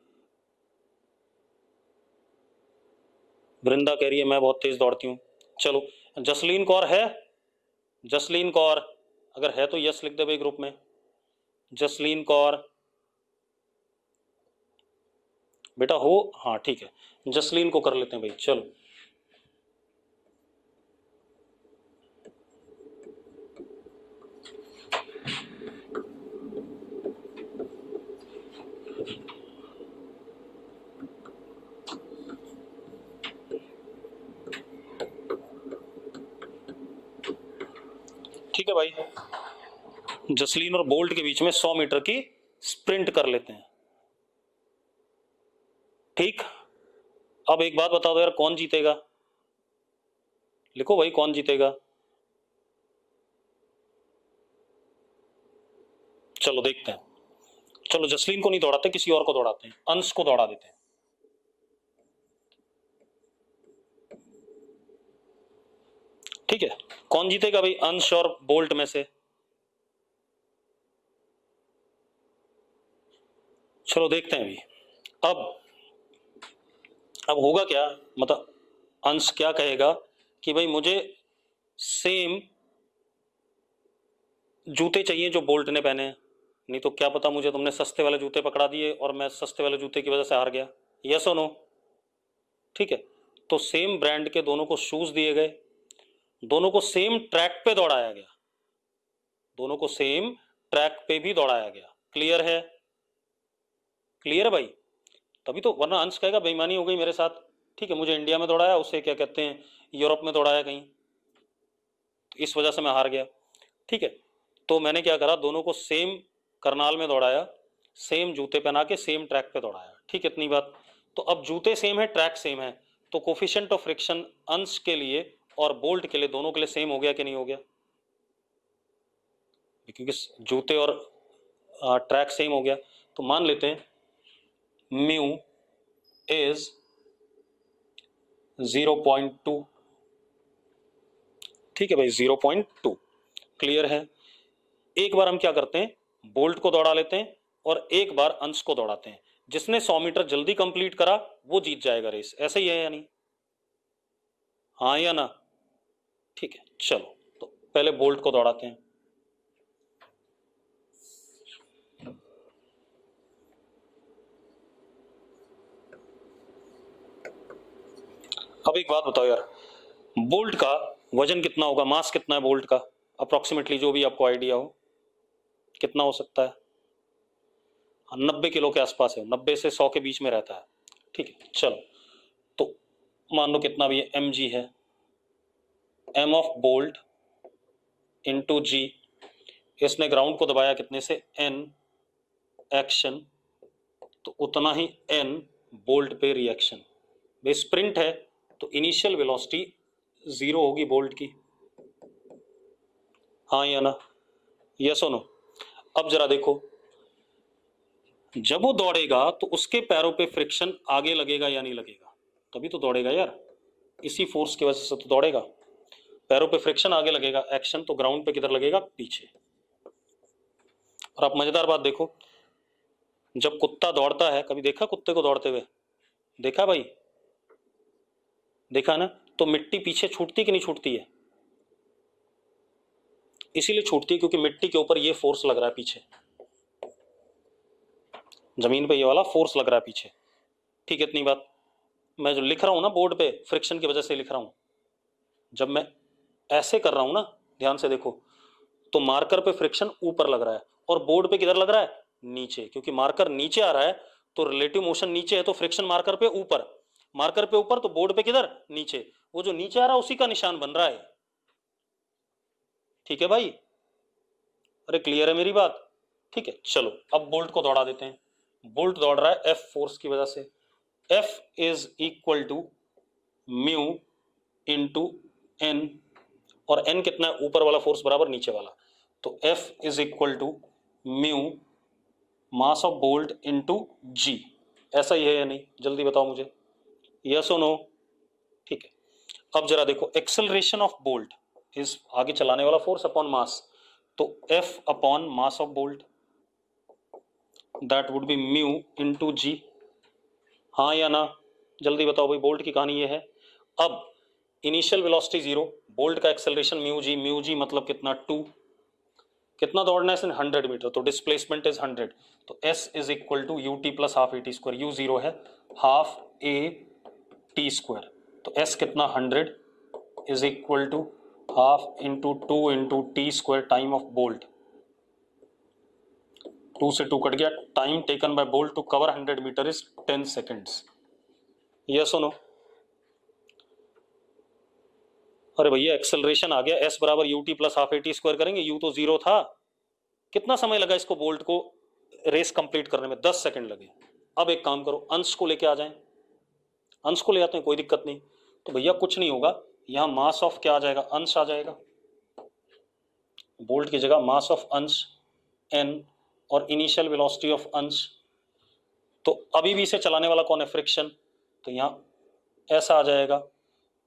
Speaker 1: वृंदा कह रही है मैं बहुत तेज दौड़ती हूँ। चलो जसलीन कौर है? जसलीन कौर अगर है तो यस लिख दे भाई ग्रुप में। जसलीन कौर बेटा हो? हाँ ठीक है, जसलीन को कर लेते हैं भाई। चलो ठीक है भाई, जसलीन और बोल्ट के बीच में 100 मीटर की स्प्रिंट कर लेते हैं। ठीक, अब एक बात बता दो यार, कौन जीतेगा? लिखो भाई, कौन जीतेगा? चलो देखते हैं। चलो जसलीन को नहीं दौड़ाते, किसी और को दौड़ाते हैं, अंश को दौड़ा देते हैं। ठीक है, कौन जीतेगा भाई, अंश और बोल्ट में से? चलो देखते हैं अभी। अब होगा क्या, मतलब अंश क्या कहेगा कि भाई मुझे सेम जूते चाहिए जो बोल्ट ने पहने हैं, नहीं तो क्या पता मुझे तुमने सस्ते वाले जूते पकड़ा दिए और मैं सस्ते वाले जूते की वजह से हार गया। यस और नो? ठीक है, तो सेम ब्रांड के दोनों को शूज दिए गए, दोनों को सेम ट्रैक पे दौड़ाया गया, दोनों को सेम ट्रैक पे भी दौड़ाया गया। क्लियर है? क्लियर है भाई? तभी तो, वरना अंश कहेगा बेईमानी हो गई मेरे साथ। ठीक है, मुझे इंडिया में दौड़ाया, उसे क्या कहते हैं यूरोप में दौड़ाया कहीं, तो इस वजह से मैं हार गया। ठीक है, तो मैंने क्या करा, दोनों को सेम करनाल में दौड़ाया, सेम जूते पहना के सेम ट्रैक पे दौड़ाया। ठीक, इतनी बात। तो अब जूते सेम है, ट्रैक सेम है, तो कोफिशिएंट ऑफ फ्रिक्शन अंश के लिए और बोल्ट के लिए, दोनों के लिए सेम हो गया कि नहीं हो गया? क्योंकि जूते और ट्रैक सेम हो गया, तो मान लेते हैं म्यू इज 0.2। ठीक है भाई, 0.2। क्लियर है? एक बार हम क्या करते हैं, बोल्ट को दौड़ा लेते हैं और एक बार अंश को दौड़ाते हैं। जिसने 100 मीटर जल्दी कंप्लीट करा वो जीत जाएगा रेस। ऐसा ही है या नहीं? हाँ या ना? ठीक है, चलो तो पहले बोल्ट को दौड़ाते हैं। अब एक बात बताओ यार, बोल्ट का वजन कितना होगा, मास कितना है बोल्ट का अप्रोक्सीमेटली, जो भी आपको आइडिया हो, कितना हो सकता है? 90 किलो के आसपास है, 90 से 100 के बीच में रहता है। ठीक है, चलो तो मान लो कितना भी है, mg है, m ऑफ बोल्ट इंटू जी, इसने ग्राउंड को दबाया कितने से, n एक्शन, तो उतना ही n बोल्ट पे रिएक्शन। भाई स्प्रिंट है तो इनिशियल वेलोसिटी 0 होगी बोल्ट की, हाँ या ना, यस और नो। अब जरा देखो, जब वो दौड़ेगा तो उसके पैरों पे फ्रिक्शन आगे लगेगा या नहीं लगेगा, तभी तो दौड़ेगा यार, इसी फोर्स की वजह से तो दौड़ेगा। पैरों पे फ्रिक्शन आगे लगेगा, एक्शन तो ग्राउंड पे किधर लगेगा, पीछे। और आप मजेदार बात देखो, जब कुत्ता दौड़ता है, कभी देखा कुत्ते को दौड़ते हुए, देखा भाई, देखा ना, तो मिट्टी पीछे छूटती कि नहीं छूटती है, इसीलिए छूटती है क्योंकि मिट्टी के ऊपर ये फोर्स लग रहा है पीछे, जमीन पे ये वाला फोर्स लग रहा है पीछे। ठीक है, इतनी बात। मैं जो लिख रहा हूं ना बोर्ड पे, फ्रिक्शन की वजह से लिख रहा हूं। जब मैं ऐसे कर रहा हूं ना, ध्यान से देखो, तो मार्कर पे फ्रिक्शन ऊपर लग रहा है और बोर्ड पे किधर लग रहा है, नीचे, क्योंकि मार्कर नीचे आ रहा है तो रिलेटिव मोशन नीचे है, तो फ्रिक्शन मार्कर पे ऊपर, मार्कर पे ऊपर तो बोर्ड पे किधर, नीचे। वो जो नीचे आ रहा है उसी का निशान बन रहा है। ठीक है भाई, अरे क्लियर है मेरी बात। ठीक है, चलो अब बोल्ट को दौड़ा देते हैं। बोल्ट दौड़ रहा है एफ फोर्स की वजह से, F is equal to mu into N, और एन कितना है, ऊपर वाला फोर्स बराबर नीचे वाला, तो F is equal to mu mass of bolt into G. ऐसा ही है या नहीं, जल्दी बताओ मुझे, यस और नो। ठीक है, अब जरा देखो, एक्सेलरेशन ऑफ बोल्ट इज आगे चलाने वाला फोर्स अपॉन मास, तो F upon mass of bolt, that would be mu into G, हाँ या ना, जल्दी बताओ भाई। बोल्ट की कहानी ये है। अब इनिशियल वेलोसिटी 0, बोल्ट का एक्सेलरेशन म्यू जी मतलब कितना, 2, कितना दौड़ना है इसने, 100 मीटर, तो डिस्प्लेसमेंट इज 100, तो S is equal to U T plus half A T square, U 0 है, हाफ ए टी स्क्वायर, तो S कितना 100 is equal to half into 2 into T square time of Bolt, 2 से 2 cut गया, time taken by Bolt to cover 100 metre is 10 seconds, yes और no. अरे भैया acceleration आ गया, S बराबर U T plus half A T square करेंगे, you तो 0 था, कितना समय लगा इसको बोल्ट को रेस कंप्लीट करने में, 10 सेकंड लगे। अब एक काम करो, अंश को लेके आ जाएं, अंश को ले आते हैं, कोई दिक्कत नहीं। तो भैया कुछ नहीं होगा, यहां मास ऑफ क्या आ जाएगा, अंश आ जाएगा, बोल्ट की जगह मास ऑफ अंश n और इनिशियल वेलोसिटी ऑफ अंश, तो अभी भी इसे चलाने वाला कौन है, फ्रिक्शन, तो यहां ऐसा आ जाएगा,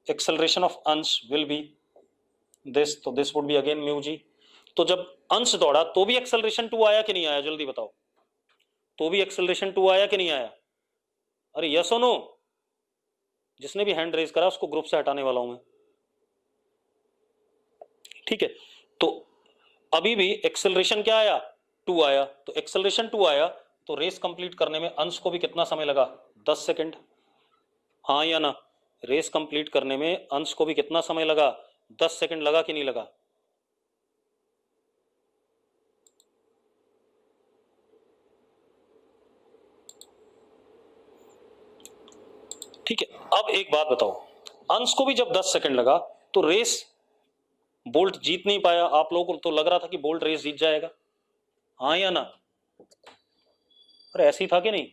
Speaker 1: एक्सेलरेशन ऑफ अंश विल बी दिस, तो this would be again mu G. तो जब अंश दौड़ा तो भी एक्सेलरेशन 2 आया कि नहीं आया, जल्दी बताओ, तो भी एक्सेलरेशन 2 आया कि नहीं आया, अरे यस और नो। जिसने भी हैंड रेज करा उसको ग्रुप से हटाने वाला हूं मैं। ठीक है, तो अभी भी एक्सेलरेशन क्या आया, 2 आया, तो एक्सेलरेशन 2 आया तो रेस कंप्लीट करने में अंश को भी कितना समय लगा, 10 सेकंड, हाँ या ना, रेस कंप्लीट करने में अंश को भी कितना समय लगा, 10 सेकंड लगा कि नहीं लगा। ठीक है, अब एक बात बताओ, अंश को भी जब 10 सेकंड लगा तो रेस बोल्ट जीत नहीं पाया, आप लोगों को तो लग रहा था कि बोल्ट रेस जीत जाएगा, हाँ या ना, अरे ऐसे ही था कि नहीं,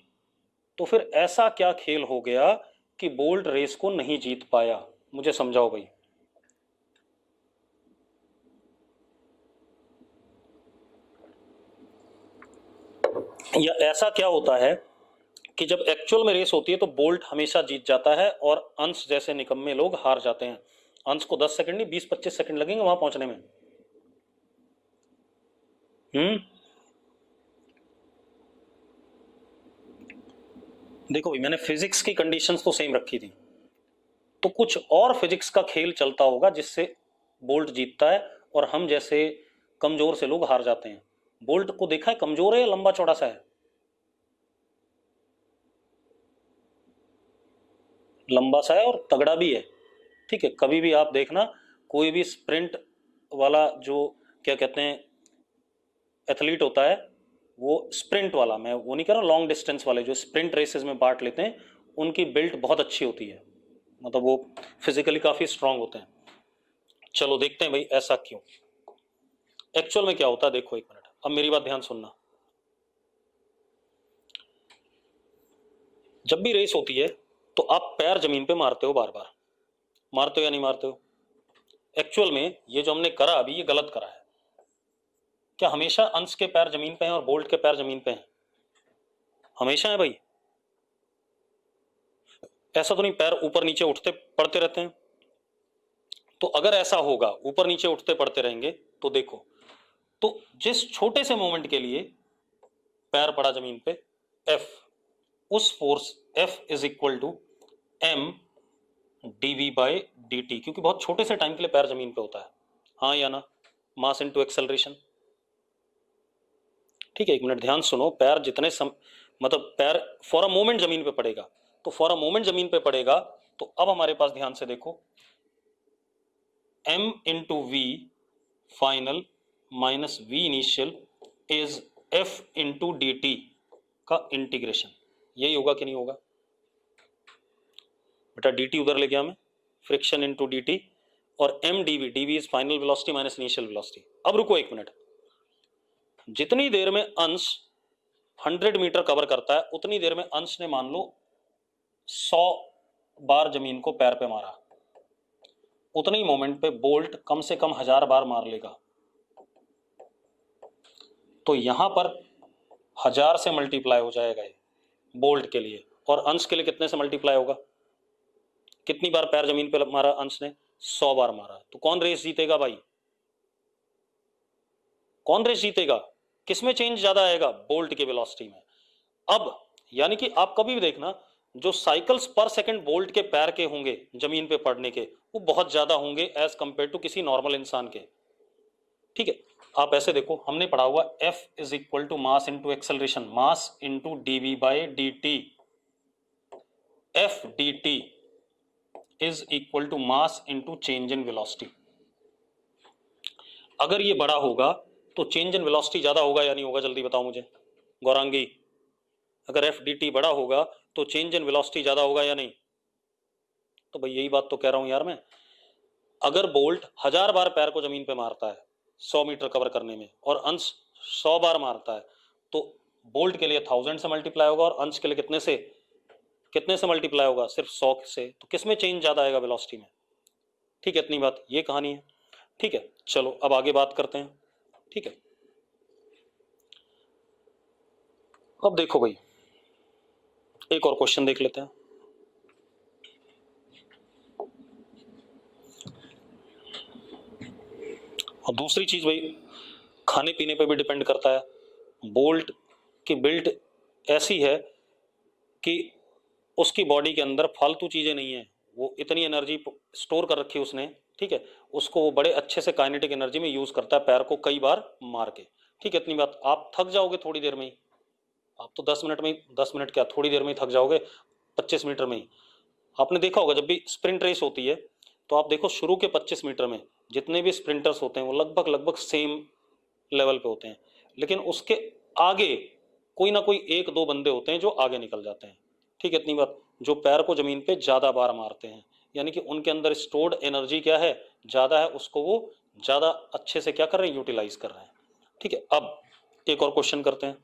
Speaker 1: तो फिर ऐसा क्या खेल हो गया कि बोल्ट रेस को नहीं जीत पाया, मुझे समझाओ भाई। या ऐसा क्या होता है कि जब एक्चुअल में रेस होती है तो बोल्ट हमेशा जीत जाता है और अंश जैसे निकम्मे लोग हार जाते हैं। अंश को 10 सेकंड नहीं 20-25 सेकंड लगेंगे वहां पहुंचने में। देखो भाई, मैंने फिजिक्स की कंडीशंस तो सेम रखी थी, तो कुछ और फिजिक्स का खेल चलता होगा जिससे बोल्ट जीतता है और हम जैसे कमजोर से लोग हार जाते हैं। बोल्ट को देखा है कमजोर है या लंबा चौड़ा सा है, लंबा सा है और तगड़ा भी है। ठीक है, कभी भी आप देखना, कोई भी स्प्रिंट वाला जो क्या कहते हैं एथलीट होता है, वो स्प्रिंट वाला, मैं वो नहीं कह रहा, लॉन्ग डिस्टेंस वाले जो स्प्रिंट रेसेस में पार्ट लेते हैं उनकी बिल्ट बहुत अच्छी होती है, मतलब वो फिजिकली काफी स्ट्रांग होते हैं। चलो देखते हैं भाई ऐसा क्यों, एक्चुअल में क्या होता है। देखो एक मिनट, अब मेरी बात ध्यान सुनना। जब भी रेस होती है तो आप पैर जमीन पे मारते हो, बार बार मारते हो या नहीं मारते हो। एक्चुअल में ये जो हमने करा अभी ये गलत करा है। क्या हमेशा अंश के पैर जमीन पे हैं और बोल्ट के पैर जमीन पे हैं? हमेशा है भाई, ऐसा तो नहीं पैर ऊपर नीचे उठते पड़ते रहते हैं। तो अगर ऐसा होगा ऊपर नीचे उठते पड़ते रहेंगे तो देखो, तो जिस छोटे से मोमेंट के लिए पैर पड़ा जमीन पे F, उस force F is equal to m dv by dt, क्योंकि बहुत छोटे से टाइम के लिए पैर जमीन पे होता है, हाँ या ना, मास इनटू एक्सेलरेशन। ठीक है, एक मिनट ध्यान सुनो। पैर जितने मतलब पैर फॉर अ मोमेंट जमीन पे पड़ेगा, तो फॉर अ मोमेंट जमीन पे पड़ेगा, तो अब हमारे पास ध्यान से देखो m into V final minus v initial is f into D T का इंटीग्रेशन, यही होगा कि नहीं होगा बेटा? dt उधर ले गया मैं, फ्रिक्शन इंटू डी टी, और m dv, dv is final velocity minus initial velocity. अब रुको एक मिनट, जितनी देर में अंश 100 मीटर कवर करता है उतनी देर में अंश ने मान लो 100 बार जमीन को पैर पे मारा, उतने ही मोमेंट पे बोल्ट कम से कम 1000 बार मार लेगा। तो यहां पर 1000 से मल्टीप्लाई हो जाएगा ये बोल्ट के लिए, और अंश के लिए कितने से मल्टीप्लाई होगा? कितनी बार पैर जमीन पे मारा अंश ने? 100 बार मारा। तो कौन रेस जीतेगा भाई? कौन रेस जीतेगा? किसमें चेंज ज्यादा आएगा? बोल्ट के वेलोसिटी में। अब यानी कि आप कभी भी देखना, जो साइकिल्स पर सेकंड बोल्ट के पैर के होंगे जमीन पे पड़ने के, वो बहुत ज्यादा होंगे एज कंपेयर टू किसी नॉर्मल इंसान के। ठीक है, आप ऐसे देखो, हमने पढ़ा हुआ F is equal to mass into acceleration, mass into dv by dt। F dt is equal to mass into change in velocity. अगर ये बड़ा होगा तो चेंज इन वेलोसिटी ज्यादा होगा या नहीं होगा? जल्दी बताओ मुझे गौरांगी, अगर एफ डी टी बड़ा होगा तो चेंज इन वेलोसिटी ज्यादा होगा या नहीं? तो भाई यही बात तो कह रहा हूं यार मैं। अगर बोल्ट 1000 बार पैर को जमीन पे मारता है 100 मीटर कवर करने में, और अंश 100 बार मारता है, तो बोल्ट के लिए 1000 से मल्टीप्लाई होगा, और अंश के लिए कितने से मल्टीप्लाई होगा? सिर्फ 100 से। तो किसमें चेंज ज्यादा आएगा वेलोसिटी में? ठीक है, इतनी बात, ये कहानी है। ठीक है, चलो अब आगे बात करते हैं। ठीक है, अब देखो भाई एक और क्वेश्चन देख लेते हैं। और दूसरी चीज भाई, खाने पीने पे भी डिपेंड करता है। बोल्ट की बिल्ट ऐसी है कि उसकी बॉडी के अंदर फालतू चीजें नहीं है, वो इतनी एनर्जी स्टोर कर रखी है उसने। ठीक है, उसको वो बड़े अच्छे से काइनेटिक एनर्जी में यूज करता है पैर को कई बार मार के। ठीक है, इतनी बात, आप थक जाओगे थोड़ी देर में ही, आप तो 10 मिनट में ही, 10 मिनट क्या, थोड़ी देर में ही थक जाओगे, 25 मीटर में ही। आपने देखा होगा जब भी स्प्रिंट रेस होती है, तो आप देखो शुरू के 25 मीटर में जितने भी स्प्रिंटर्स होते हैं वो लगभग लगभग सेम लेवल पे होते हैं, लेकिन उसके आगे कोई ना कोई एक दो बंदे होते हैं जो आगे निकल जाते हैं। ठीक है, इतनी बात, जो पैर को जमीन पे ज्यादा बार मारते हैं, यानी कि उनके अंदर स्टोर्ड एनर्जी क्या है, ज्यादा है, उसको वो ज्यादा अच्छे से क्या कर रहे हैं, यूटिलाइज कर रहे हैं। ठीक है, अब एक और क्वेश्चन करते हैं।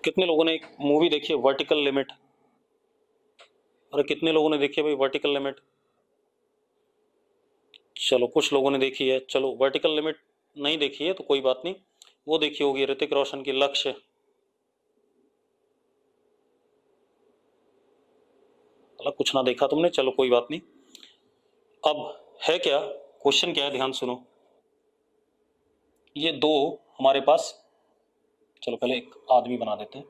Speaker 1: कितने लोगों ने एक मूवी देखी है वर्टिकल लिमिट? अरे कितने लोगों ने देखी है भाई वर्टिकल लिमिट? चलो कुछ लोगों ने देखी है। चलो वर्टिकल लिमिट नहीं देखी है तो कोई बात नहीं, वो देखी होगी ऋतिक रोशन की लक्ष्य। मतलब कुछ ना देखा तुमने, चलो कोई बात नहीं। अब है क्या क्वेश्चन, क्या है ध्यान सुनो। ये दो हमारे पास, चलो पहले एक आदमी बना देते हैं।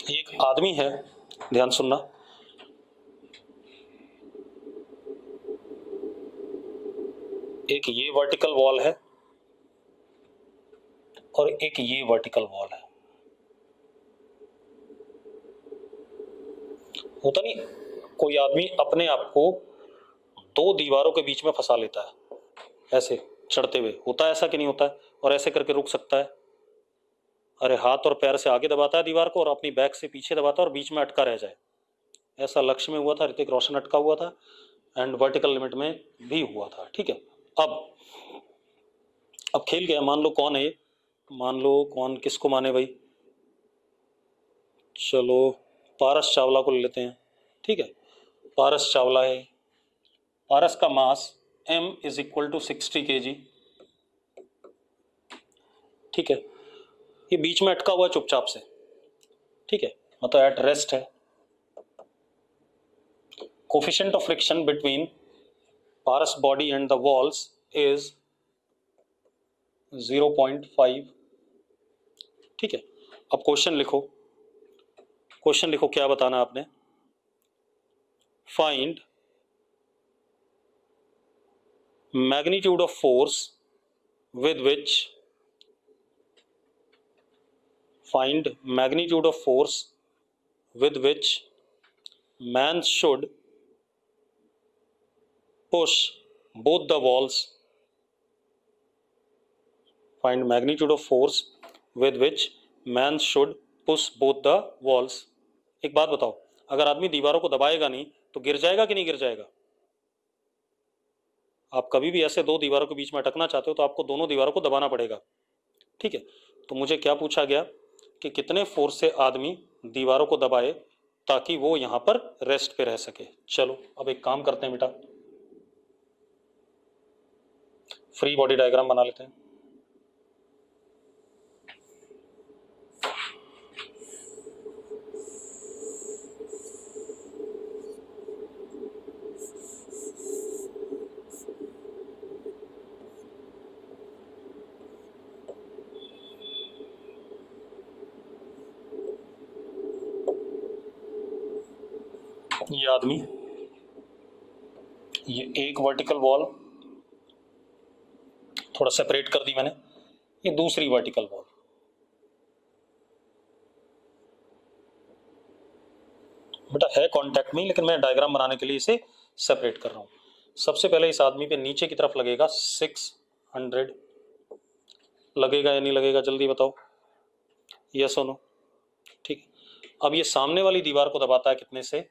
Speaker 1: एक आदमी है, ध्यान सुनना। एक ये वर्टिकल वॉल है, और एक ये वर्टिकल वॉल है। होता नहीं कोई आदमी अपने आप को दो दीवारों के बीच में फंसा लेता है ऐसे चढ़ते हुए, होता है ऐसा कि नहीं होता है? और ऐसे करके रुक सकता है। अरे हाथ और पैर से आगे दबाता है दीवार को और अपनी बैक से पीछे दबाता है और बीच में अटका रह जाए। ऐसा लक्ष्य में हुआ था, ऋतिक रोशन अटका हुआ था एंड वर्टिकल लिमिट में भी हुआ था। ठीक है, अब खेल गया। मान लो कौन है ये, मान लो कौन, किसको माने भाई, चलो पारस चावला को ले लेते हैं। ठीक है, पारस चावला है, पारस का mass m is equal to 60 kg। ठीक है, ये बीच में अटका हुआ चुपचाप से। ठीक है, मतलब एट रेस्ट है। Coefficient of friction between Paras body and the walls is 0.5। ठीक है, अब क्वेश्चन लिखो, क्वेश्चन लिखो, क्या बताना आपने? Find magnitude of force with which find magnitude of force with which man should push both the walls, find magnitude of force with which man should push both the walls। एक बात बताओ, अगर आदमी दीवारों को दबाएगा नहीं तो गिर जाएगा कि नहीं गिर जाएगा? आप कभी भी ऐसे दो दीवारों के बीच में अटकना चाहते हो तो आपको दोनों दीवारों को दबाना पड़ेगा। ठीक है, तो मुझे क्या पूछा गया कि कितने फोर्स से आदमी दीवारों को दबाए ताकि वो यहां पर रेस्ट पे रह सके। चलो अब एक काम करते हैं बेटा, फ्री बॉडी डायग्राम बना लेते हैं। ये आदमी, ये एक वर्टिकल वॉल थोड़ा सेपरेट कर दी मैंने, ये दूसरी वर्टिकल वॉल। बेटा है कांटेक्ट में, लेकिन मैं डायग्राम बनाने के लिए इसे सेपरेट कर रहा हूं। सबसे पहले इस आदमी पे नीचे की तरफ लगेगा 600, लगेगा या नहीं लगेगा जल्दी बताओ, यस और नो। ठीक है, अब ये सामने वाली दीवार को दबाता है कितने से?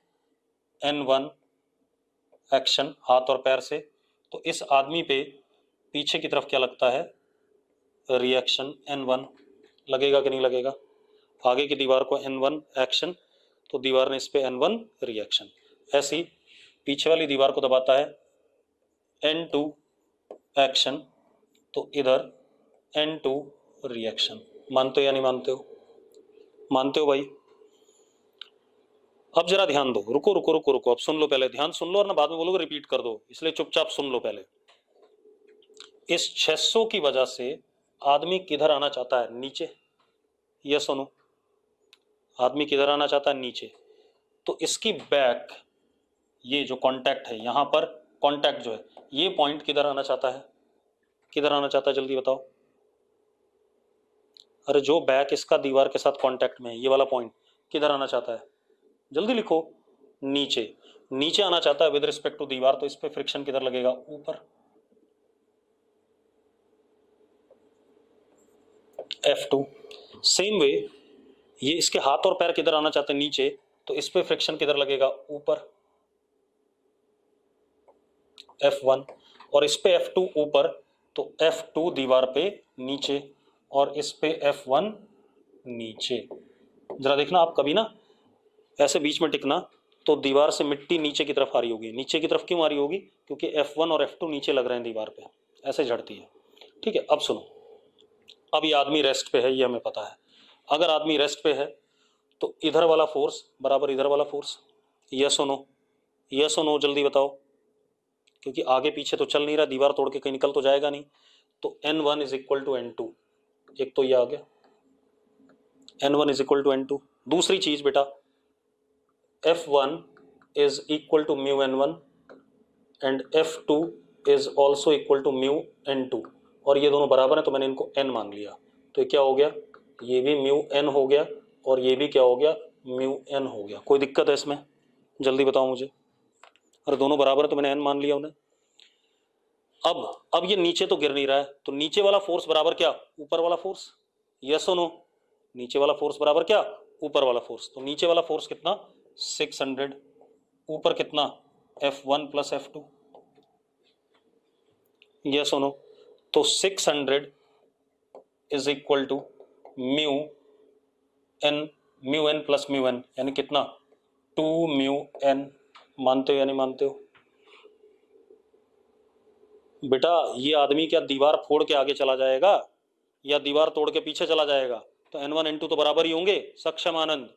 Speaker 1: N1 एक्शन, हाथ और पैर से। तो इस आदमी पे पीछे की तरफ क्या लगता है? रिएक्शन N1, लगेगा कि नहीं लगेगा? आगे की दीवार को N1 एक्शन, तो दीवार ने इस पे N1 रिएक्शन। ऐसी पीछे वाली दीवार को दबाता है N2 एक्शन, तो इधर N2 रिएक्शन। मानते हो या नहीं मानते हो? मानते हो भाई? अब जरा ध्यान दो, रुको रुको रुको रुको, अब सुन लो, पहले ध्यान सुन लो और ना बाद में बोलोगे रिपीट कर दो, इसलिए चुपचाप सुन लो पहले। इस 600 की वजह से आदमी किधर आना चाहता है? नीचे। यस सुनो, आदमी किधर आना चाहता है? नीचे। तो इसकी बैक, ये जो कांटेक्ट है यहां पर, कांटेक्ट जो है ये पॉइंट किधर आना चाहता है? किधर आना चाहता है जल्दी बताओ? अरे जो बैक इसका दीवार के साथ कांटेक्ट में है, ये वाला पॉइंट किधर आना चाहता है? जल्दी लिखो, नीचे। नीचे आना चाहता है विद रिस्पेक्ट टू दीवार, तो इस पे फ्रिक्शन किधर लगेगा? ऊपर। F2। सेम वे ये इसके हाथ और पैर किधर आना चाहते हैं? नीचे, तो इस पे फ्रिक्शन किधर लगेगा? ऊपर। F1। और इस पे F2 ऊपर, तो F2 दीवार पे नीचे और इस पे F1 नीचे। जरा देखना आप कभी ना ऐसे बीच में टिकना, तो दीवार से मिट्टी नीचे की तरफ आ रही होगी। नीचे की तरफ क्यों आ रही होगी? क्योंकि F1 और F2 नीचे लग रहे हैं दीवार पे, ऐसे झड़ती है। ठीक है, अब सुनो, अब ये आदमी रेस्ट पे है, ये हमें पता है। अगर आदमी रेस्ट पे है तो इधर वाला फोर्स बराबर इधर वाला फोर्स। यस और नो? यस और नो जल्दी बताओ, क्योंकि आगे पीछे तो चल नहीं रहा, दीवार तोड़ के कहीं निकल तो जाएगा नहीं। तो N1 is equal to N2, एक तो ये आ गया, N1 is equal to N2। दूसरी चीज बेटा, F1 is equal to mu N1 and F2 is also equal to mu N2, और ये दोनों बराबर है तो मैंने इनको N मान लिया। तो ये क्या हो गया, ये भी म्यू एन हो गया और ये भी क्या हो गया, म्यू एन हो गया। कोई दिक्कत है इसमें, जल्दी बताओ मुझे। अरे दोनों बराबर है तो मैंने एन मान लिया उन्हें। अब ये नीचे तो गिर नहीं रहा है, तो नीचे वाला फोर्स बराबर क्या, ऊपर वाला फोर्स, यस और नो, नीचे वाला फोर्स बराबर क्या, ऊपर वाला फोर्स। तो नीचे वाला फोर्स कितना 600, ऊपर कितना F1 प्लस F2, यस और नो। तो 600 is equal to mu N plus mu N, यानी कितना 2 म्यू एन। मानते हो या नहीं मानते हो बेटा? ये आदमी क्या दीवार फोड़ के आगे चला जाएगा या दीवार तोड़ के पीछे चला जाएगा? तो N1 N2 तो बराबर ही होंगे। सक्षम आनंद,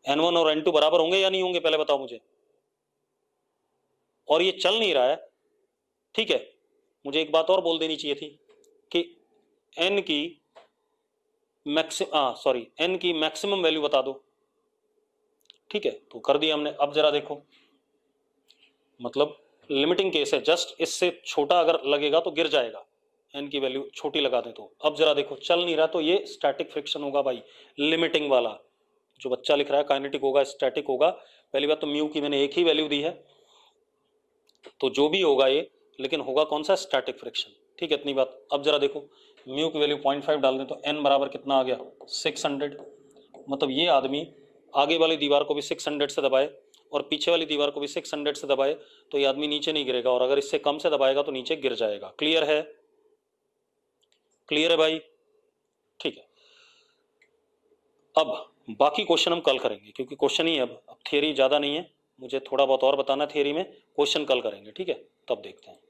Speaker 1: N1 और N2 बराबर होंगे या नहीं होंगे, पहले बताओ मुझे। और ये चल नहीं रहा है, ठीक है। मुझे एक बात और बोल देनी चाहिए थी कि N की मैक्सिमम वैल्यू बता दो, ठीक है। तो कर दिया हमने। अब जरा देखो, मतलब लिमिटिंग केस है, जस्ट इससे छोटा अगर लगेगा तो गिर जाएगा, एन की वैल्यू छोटी लगा दे तो। अब जरा देखो, चल नहीं रहा तो ये स्टैटिक फ्रिक्शन होगा भाई, लिमिटिंग वाला। जो बच्चा लिख रहा है काइनेटिक होगा स्टैटिक होगा। पहली बात तो म्यू की मैंने एक ही वैल्यू दी है, तो जो भी होगा ये, लेकिन होगा कौन सा, स्टैटिक फ्रिक्शन, ठीक है। इतनी बात। अब जरा देखो, म्यू की वैल्यू 0.5 डाल दें तो एन बराबर कितना आ गया 600। मतलब ये आदमी आगे वाली दीवार को भी 600 से दबाए और पीछे वाली दीवार को भी 600 से दबाए तो ये आदमी नीचे नहीं गिरेगा, और अगर इससे कम से दबाएगा तो नीचे गिर जाएगा। क्लियर है? क्लियर है भाई? ठीक है। अब बाकी क्वेश्चन हम कल करेंगे, क्योंकि क्वेश्चन ही अब थियरी ज्यादा नहीं है, मुझे थोड़ा बहुत और बताना थियरी में, क्वेश्चन कल करेंगे, ठीक है। तब देखते हैं।